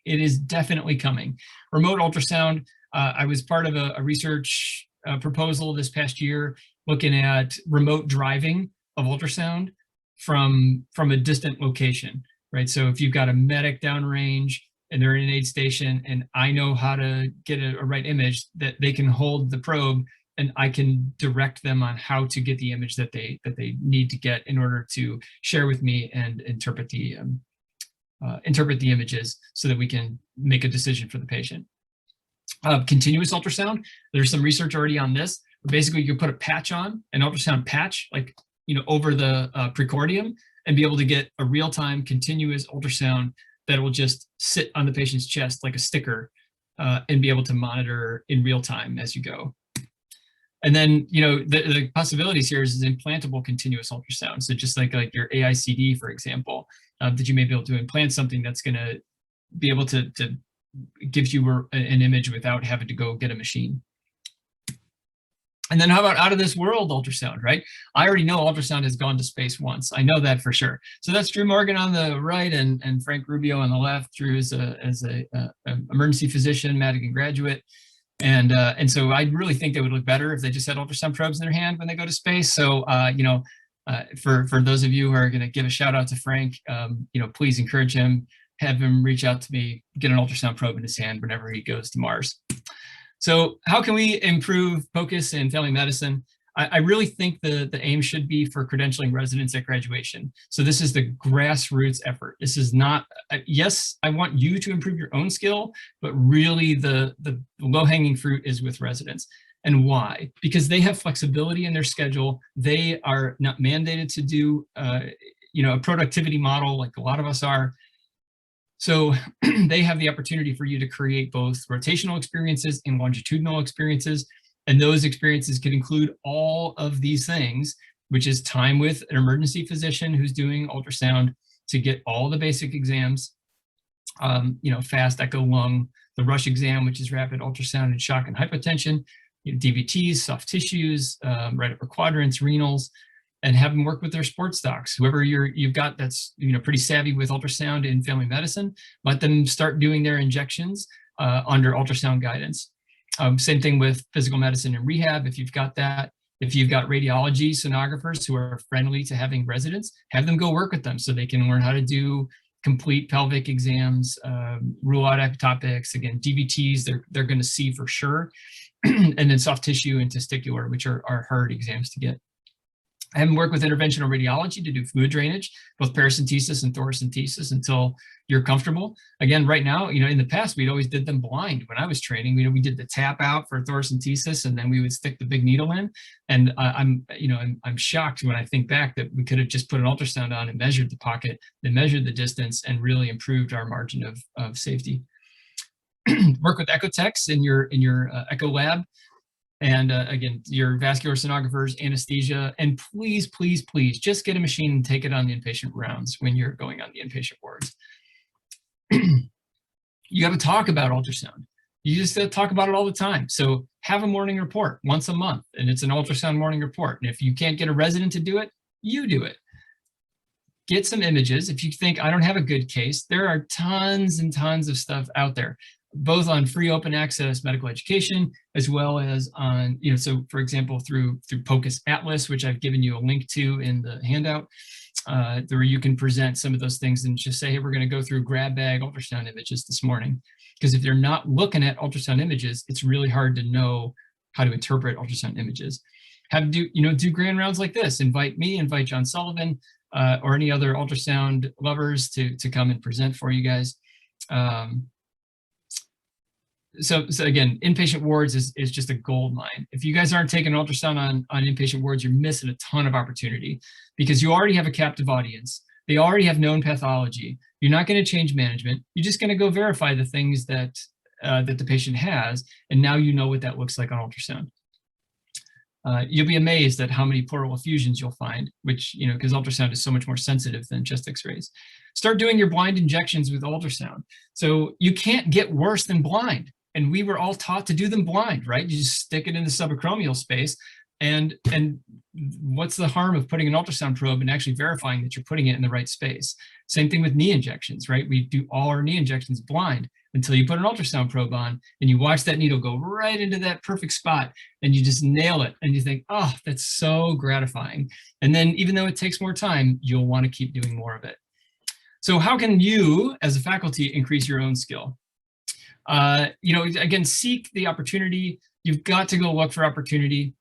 is definitely coming. Remote ultrasound. I was part of a research proposal this past year looking at remote driving of ultrasound from a distant location, right? So if you've got a medic downrange and they're in an aid station, and I know how to get a right image, that they can hold the probe, and I can direct them on how to get the image that they need to get in order to share with me and interpret the images so that we can make a decision for the patient. Continuous ultrasound. There's some research already on this. Basically, you can put a patch on, an ultrasound patch, like, you know, over the precordium, and be able to get a real-time continuous ultrasound that will just sit on the patient's chest like a sticker, and be able to monitor in real time as you go. And then, you know, the possibilities here is implantable continuous ultrasound. So just like your AICD, for example, that you may be able to implant something that's going to be able to give you an image without having to go get a machine. And then how about out of this world ultrasound, right? I already know ultrasound has gone to space once. I know that for sure. So that's Drew Morgan on the right and Frank Rubio on the left. Drew is an emergency physician, Madigan graduate. And so I really think they would look better if they just had ultrasound probes in their hand when they go to space. So, you know, for those of you who are going to give a shout out to Frank, you know, please encourage him, have him reach out to me, get an ultrasound probe in his hand whenever he goes to Mars. So how can we improve POCUS in family medicine? I really think the aim should be for credentialing residents at graduation. So this is the grassroots effort. This is not, yes, I want you to improve your own skill, but really the low-hanging fruit is with residents. And why? Because they have flexibility in their schedule. They are not mandated to do you know, a productivity model like a lot of us are. So they have the opportunity for you to create both rotational experiences and longitudinal experiences. And those experiences could include all of these things, which is time with an emergency physician who's doing ultrasound to get all the basic exams, you know, fast echo lung, the rush exam, which is rapid ultrasound and shock and hypotension, you know, DVTs, soft tissues, right upper quadrants, renals, and have them work with their sports docs. Whoever you've got that's, you know, pretty savvy with ultrasound in family medicine, let them start doing their injections under ultrasound guidance. Same thing with physical medicine and rehab. If you've got that, if you've got radiology sonographers who are friendly to having residents, have them go work with them so they can learn how to do complete pelvic exams, rule out ectopics, again, DVTs, they're going to see for sure, and then soft tissue and testicular, which are hard exams to get. I haven't worked with interventional radiology to do fluid drainage, both paracentesis and thoracentesis, until you're comfortable. Again, right now, in the past, we'd always did them blind. When I was training, we did the tap out for thoracentesis, and then we would stick the big needle in. And I'm shocked when I think back that we could have just put an ultrasound on and measured the pocket, then measured the distance, and really improved our margin of safety. Work with echotechs in your echo lab. And again, your vascular sonographers, anesthesia, and please, please, please just get a machine and take it on the inpatient rounds when you're going on the inpatient wards. You got to talk about ultrasound. You just talk about it all the time. So have a morning report once a month, and it's an ultrasound morning report. And if you can't get a resident to do it, you do it. Get some images. If you think I don't have a good case, there are tons and tons of stuff out there, both on free open access medical education, as well as on, so for example, through POCUS Atlas, which I've given you a link to in the handout, where you can present some of those things and just say, hey, we're going to go through grab bag ultrasound images this morning. Because if they're not looking at ultrasound images, it's really hard to know how to interpret ultrasound images. Have do grand rounds like this. Invite me, invite John Sullivan, or any other ultrasound lovers to come and present for you guys. So again, inpatient wards is just a gold mine. If you guys aren't taking ultrasound on inpatient wards, you're missing a ton of opportunity, because you already have a captive audience. They already have known pathology. You're not going to change management. You're just going to go verify the things that the patient has, and now you know what that looks like on ultrasound. You'll be amazed at how many pleural effusions you'll find, which, because ultrasound is so much more sensitive than just x-rays. Start doing your blind injections with ultrasound. So you can't get worse than blind. And we were all taught to do them blind, right? You just stick it in the subacromial space. And what's the harm of putting an ultrasound probe and actually verifying that you're putting it in the right space? Same thing with knee injections, right? We do all our knee injections blind until you put an ultrasound probe on and you watch that needle go right into that perfect spot and you just nail it. And you think, oh, that's so gratifying. And then even though it takes more time, you'll want to keep doing more of it. So how can you, as a faculty, increase your own skill? Again, seek the opportunity. You've got to go look for opportunity.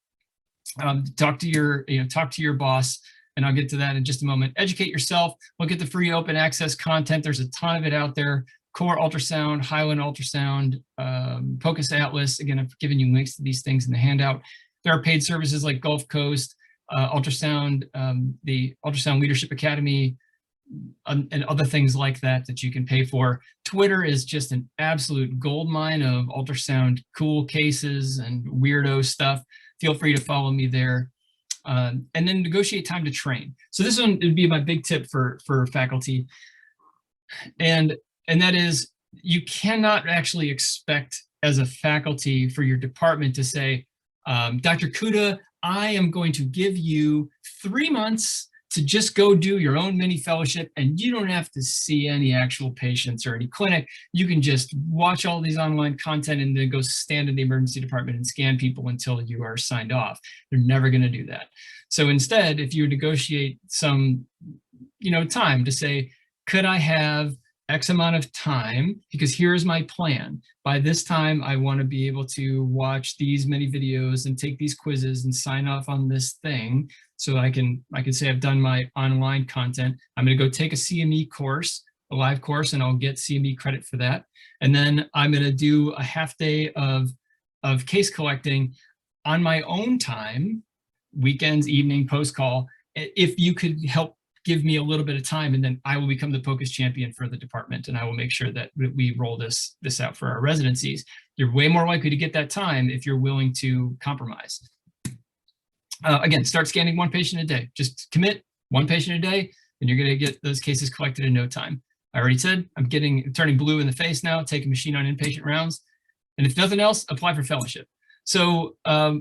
Talk to your boss, and I'll get to that in just a moment. Educate yourself. Look at the free open access content. There's a ton of it out there. Core Ultrasound, Highland Ultrasound, POCUS Atlas. Again, I've given you links to these things in the handout. There are paid services like Gulf Coast, Ultrasound, the Ultrasound Leadership Academy, and other things like that you can pay for. Twitter is just an absolute goldmine of ultrasound cool cases and weirdo stuff. Feel free to follow me there. And then negotiate time to train. So this one would be my big tip for faculty. And that is, you cannot actually expect as a faculty for your department to say, Dr. Kuda, I am going to give you 3 months to just go do your own mini fellowship, and you don't have to see any actual patients or any clinic. You can just watch all these online content and then go stand in the emergency department and scan people until you are signed off. They're never going to do that. So instead, if you negotiate some, time to say, could I have X amount of time, because here's my plan. By this time, I want to be able to watch these many videos and take these quizzes and sign off on this thing. So I can say I've done my online content. I'm going to go take a CME course, a live course, and I'll get CME credit for that. And then I'm going to do a half day of case collecting on my own time, weekends, evening, post call. If you could help give me a little bit of time, and then I will become the POCUS champion for the department, and I will make sure that we roll this out for our residencies. You're way more likely to get that time if you're willing to compromise. Again, start scanning 1 patient a day. Just commit 1 patient a day, and you're going to get those cases collected in no time. I already said I'm turning blue in the face now. Take a machine on inpatient rounds, and if nothing else, apply for fellowship. So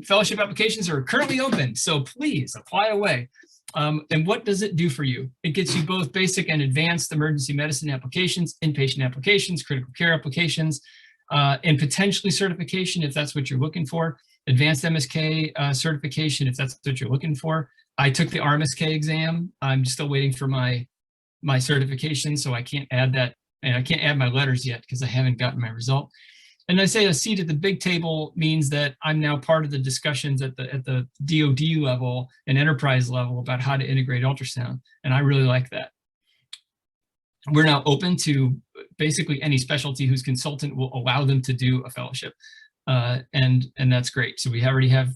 fellowship applications are currently open, so please apply away. And what does it do for you? It gets you both basic and advanced emergency medicine applications, inpatient applications, critical care applications, and potentially certification if that's what you're looking for. Advanced MSK certification if that's what you're looking for. I took the RMSK exam. I'm still waiting for my my certification, so I can't add that, and I can't add my letters yet because I haven't gotten my result. And I say a seat at the big table means that I'm now part of the discussions at the DoD level and enterprise level about how to integrate ultrasound, and I really like that. We're now open to basically any specialty whose consultant will allow them to do a fellowship, and that's great. So we already have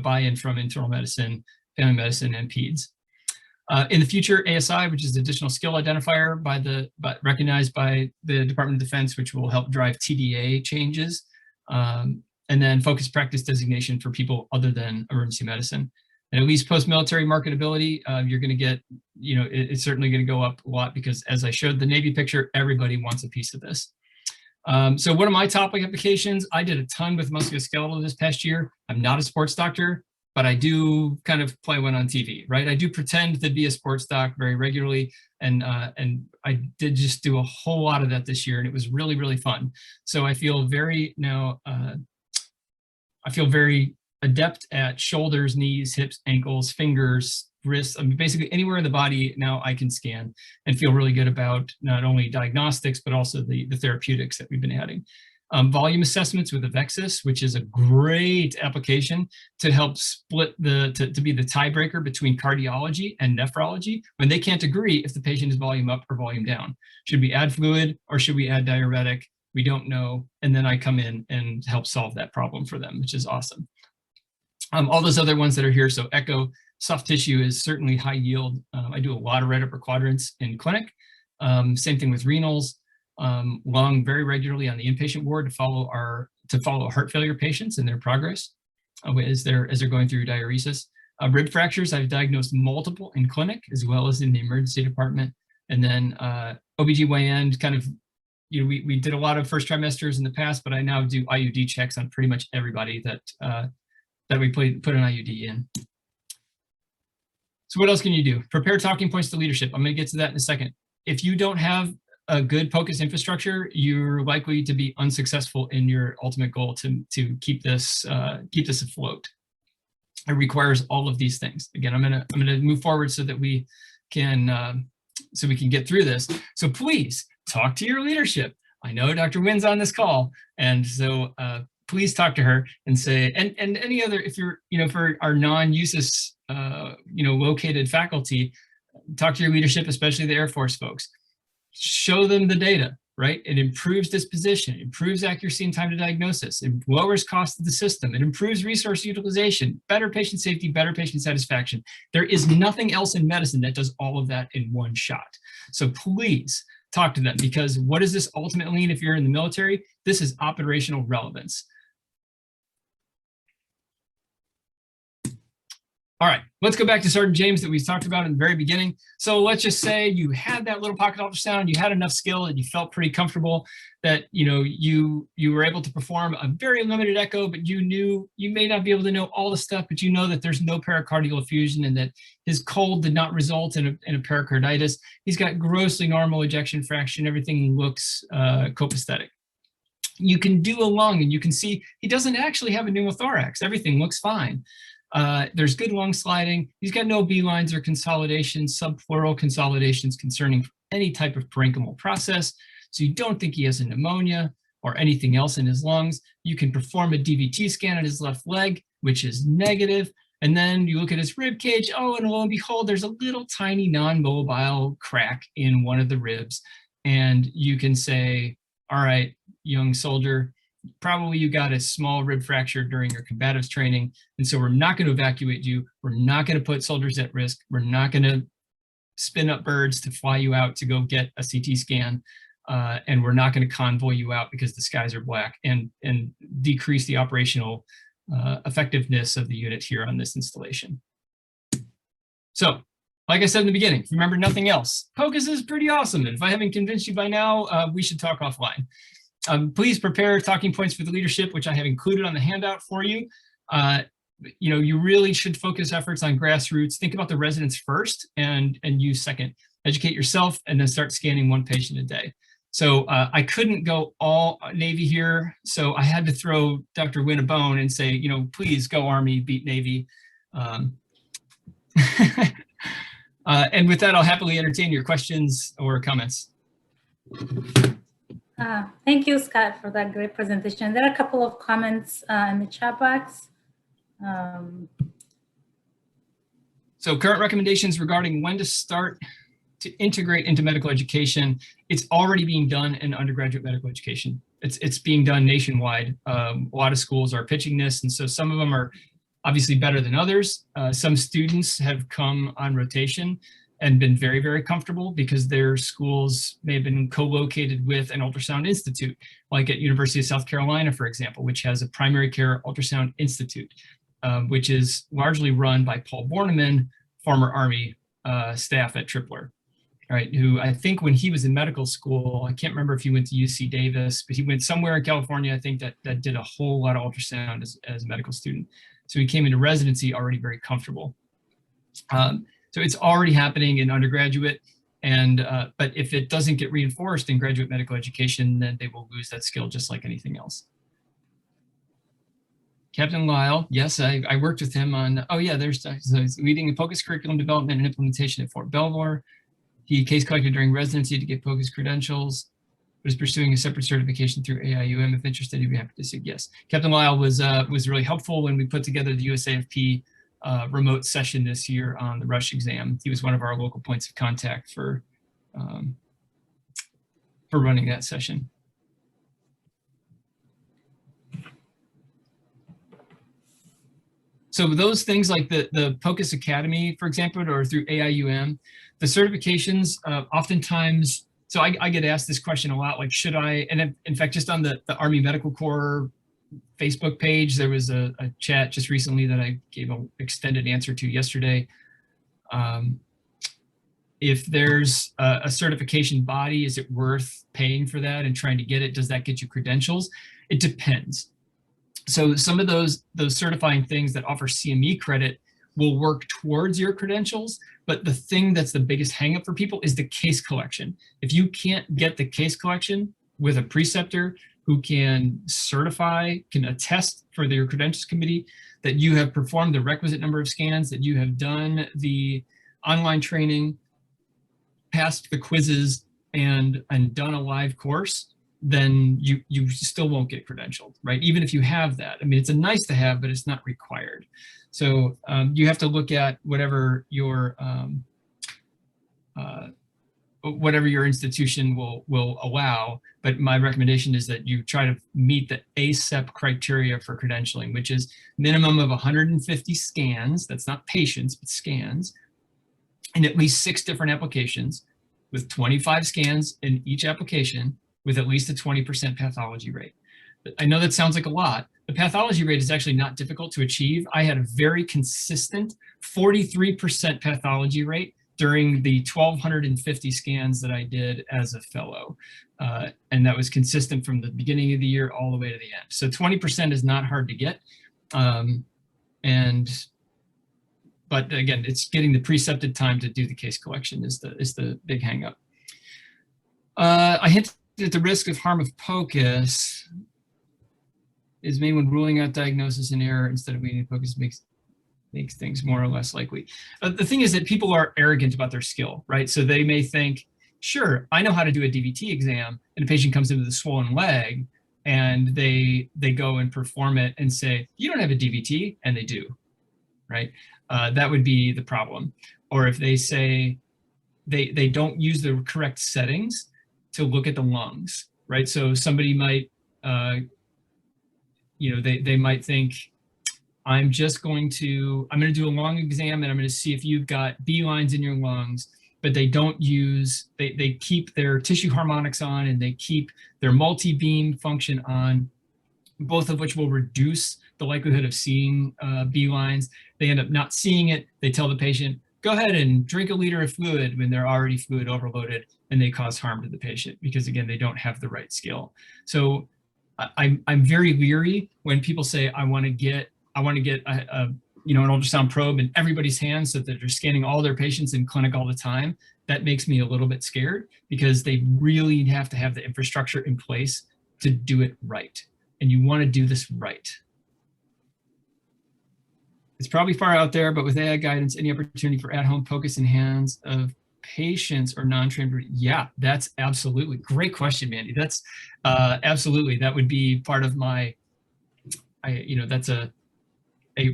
buy-in from internal medicine, family medicine, and peds. In the future, ASI, which is the additional skill identifier recognized by the Department of Defense, which will help drive TDA changes, and then focused practice designation for people other than emergency medicine. And at least post-military marketability, you're going to get, it's certainly going to go up a lot because, as I showed the Navy picture, everybody wants a piece of this. So one of my top applications, I did a ton with musculoskeletal this past year. I'm not a sports doctor, but I do kind of play one on TV, right? I do pretend to be a sports doc very regularly, and I did just do a whole lot of that this year, and it was really, really fun. So I feel very adept at shoulders, knees, hips, ankles, fingers, wrists. I mean, basically anywhere in the body now I can scan and feel really good about not only diagnostics, but also the therapeutics that we've been adding. Volume assessments with Avexis, which is a great application to help split to be the tiebreaker between cardiology and nephrology when they can't agree if the patient is volume up or volume down. Should we add fluid or should we add diuretic? We don't know. And then I come in and help solve that problem for them, which is awesome. All those other ones that are here. So echo, soft tissue is certainly high yield. I do a lot of right upper quadrants in clinic. Same thing with renals. Lung very regularly on the inpatient ward to follow heart failure patients and their progress as they're going through diuresis. Rib fractures, I've diagnosed multiple in clinic as well as in the emergency department. And then OBGYN kind of, we did a lot of first trimesters in the past, but I now do IUD checks on pretty much everybody that we put an IUD in. So what else can you do? Prepare talking points to leadership. I'm going to get to that in a second. If you don't have a good POCUS infrastructure, you're likely to be unsuccessful in your ultimate goal to keep this afloat. It requires all of these things. Again, I'm gonna move forward so that we can get through this. So please talk to your leadership. I know Dr. Wynn's on this call, and so please talk to her and say, and any other, if you're, for our non-USUS, located faculty, talk to your leadership, especially the Air Force folks. Show them the data, right? It improves disposition, improves accuracy and time to diagnosis, it lowers cost of the system, it improves resource utilization, better patient safety, better patient satisfaction. There is nothing else in medicine that does all of that in one shot. So please talk to them, because what does this ultimately mean if you're in the military? This is operational relevance. All right, let's go back to Sergeant James that we talked about in the very beginning. So let's just say you had that little pocket ultrasound, you had enough skill and you felt pretty comfortable that you were able to perform a very limited echo, but you knew you may not be able to know all the stuff, but you know that there's no pericardial effusion and that his cold did not result in a pericarditis. He's got grossly normal ejection fraction, everything looks copacetic. You can do a lung and you can see he doesn't actually have a pneumothorax, everything looks fine. There's good lung sliding. He's got no B-lines or consolidations, subpleural consolidations concerning any type of parenchymal process. So you don't think he has a pneumonia or anything else in his lungs. You can perform a DVT scan on his left leg, which is negative. And then you look at his rib cage. Oh, and lo and behold, there's a little tiny non-mobile crack in one of the ribs. And you can say, all right, young soldier, probably you got a small rib fracture during your combatives training. And so we're not going to evacuate you. We're not going to put soldiers at risk. We're not going to spin up birds to fly you out to go get a CT scan. And we're not going to convoy you out because the skies are black and decrease the operational effectiveness of the unit here on this installation. So, like I said in the beginning, if you remember nothing else, POCUS is pretty awesome. And if I haven't convinced you by now, we should talk offline. Please prepare talking points for the leadership, which I have included on the handout for you. You really should focus efforts on grassroots. Think about the residents first and use second. Educate yourself and then start scanning one patient a day. So I couldn't go all Navy here, so I had to throw Dr. Wynn a bone and say, please go Army, beat Navy. And with that, I'll happily entertain your questions or comments. Thank you, Scott, for that great presentation. There are a couple of comments in the chat box. So current recommendations regarding when to start to integrate into medical education. It's already being done in undergraduate medical education. It's being done nationwide. A lot of schools are pitching this, and so some of them are obviously better than others. Some students have come on rotation and been very, very comfortable because their schools may have been co-located with an ultrasound institute, like at University of South Carolina, for example, which has a primary care ultrasound institute, which is largely run by Paul Borneman, former Army staff at Tripler, right? Who I think when he was in medical school, I can't remember if he went to UC Davis, but he went somewhere in California, I think that did a whole lot of ultrasound as a medical student. So he came into residency already very comfortable. So it's already happening in undergraduate, and but if it doesn't get reinforced in graduate medical education, then they will lose that skill just like anything else. Captain Lyle, yes, I worked with him on, oh yeah, there's leading the POCUS curriculum development and implementation at Fort Belvoir. He case collected during residency to get POCUS credentials, but is pursuing a separate certification through AIUM. If interested, he'd be happy to say yes. Captain Lyle was really helpful when we put together the USAFP remote session this year on the Rush exam. He was one of our local points of contact for running that session. So those things like the POCUS Academy, for example, or through AIUM, the certifications oftentimes, so I get asked this question a lot, like should I, and in fact, just on the Army Medical Corps Facebook page, there was a chat just recently that I gave an extended answer to yesterday. If there's a certification body, is it worth paying for that and trying to get it? Does that get you credentials? It depends. So some of those certifying things that offer CME credit will work towards your credentials, but the thing that's the biggest hangup for people is the case collection. If you can't get the case collection with a preceptor who can certify, can attest for your credentials committee that you have performed the requisite number of scans, that you have done the online training, passed the quizzes, and done a live course, then you still won't get credentialed, right? Even if you have that. I mean, it's a nice to have, but it's not required. So you have to look at whatever your institution will allow. But my recommendation is that you try to meet the ACEP criteria for credentialing, which is minimum of 150 scans. That's not patients, but scans, in at least 6 different applications, with 25 scans in each application, with at least a 20% pathology rate. I know that sounds like a lot. The pathology rate is actually not difficult to achieve. I had a very consistent 43% pathology rate during the 1,250 scans that I did as a fellow. And that was consistent from the beginning of the year all the way to the end. So 20% is not hard to get. But again, it's getting the precepted time to do the case collection is the big hang up. I hinted at the risk of harm of POCUS is made when ruling out diagnosis and error instead of meeting POCUS makes things more or less likely. The thing is that people are arrogant about their skill, right? So they may think, sure, I know how to do a DVT exam, and a patient comes in with a swollen leg, and they go and perform it and say, you don't have a DVT, and they do, right? That would be the problem. Or if they say they don't use the correct settings to look at the lungs, right? So somebody might, they might think, I'm going to do a lung exam and I'm going to see if you've got B lines in your lungs, but they don't use, they keep their tissue harmonics on and they keep their multi-beam function on, both of which will reduce the likelihood of seeing B lines. They end up not seeing it. They tell the patient, go ahead and drink a liter of fluid when they're already fluid overloaded, and they cause harm to the patient because, again, they don't have the right skill. So I'm very leery when people say, I want to get an ultrasound probe in everybody's hands so that they're scanning all their patients in clinic all the time. That makes me a little bit scared because they really have to have the infrastructure in place to do it right. And you want to do this right. It's probably far out there, but with AI guidance, any opportunity for at-home POCUS in hands of patients or non-trained? Yeah, that's absolutely great question, Mandy. That's absolutely, that would be part of my, that's a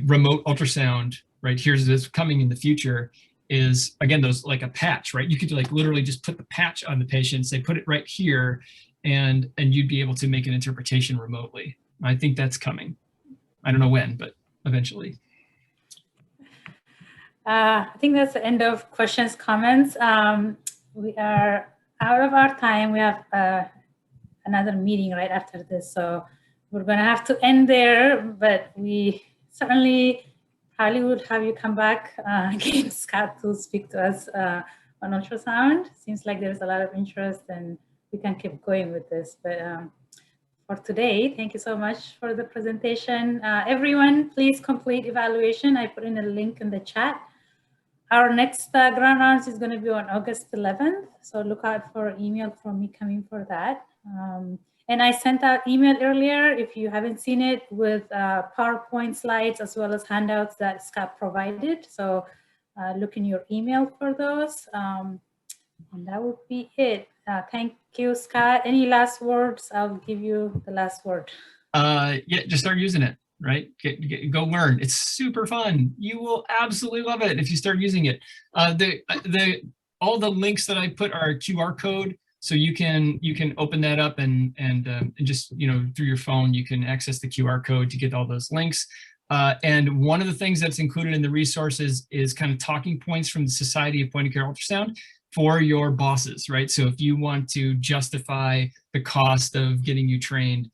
remote ultrasound, right? Here's this coming in the future is, again, those like a patch, right? You could like literally just put the patch on the patient, say, put it right here, and you'd be able to make an interpretation remotely. I think that's coming. I don't know when, but eventually. I think that's the end of questions, comments. We are out of our time. We have another meeting right after this, so we're going to have to end there, but we certainly probably would have you come back again, Scott, to speak to us on ultrasound. Seems like there's a lot of interest and we can keep going with this, but for today, thank you so much for the presentation. Everyone, please complete evaluation. I put in a link in the chat. Our next ground rounds is going to be on August 11th, so look out for an email from me coming for that. And I sent out email earlier, if you haven't seen it, with PowerPoint slides as well as handouts that Scott provided. So look in your email for those. And that would be it. Thank you, Scott. Any last words? I'll give you the last word. Yeah, just start using it, right? Go learn. It's super fun. You will absolutely love it if you start using it. All the links that I put are a QR code, so you can open that up and just through your phone you can access the QR code to get all those links. And one of the things that's included in the resources is kind of talking points from the Society of Point of Care Ultrasound for your bosses, right? So if you want to justify the cost of getting you trained,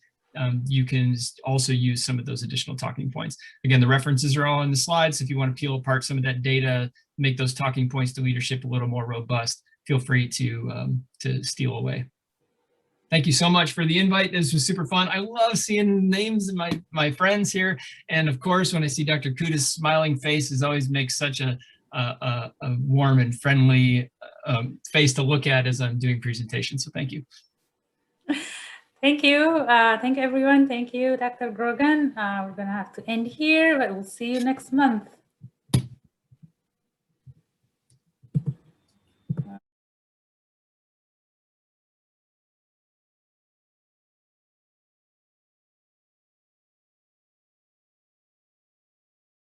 you can also use some of those additional talking points. Again, the references are all in the slides. If you want to peel apart some of that data, make those talking points to leadership a little more robust, feel free to steal away. Thank you so much for the invite. This was super fun. I love seeing names of my friends here. And of course, when I see Dr. Kuda's smiling face, it always makes such a warm and friendly face to look at as I'm doing presentations. So thank you. Thank you. Thank you, everyone. Thank you, Dr. Grogan. We're going to have to end here, but we'll see you next month.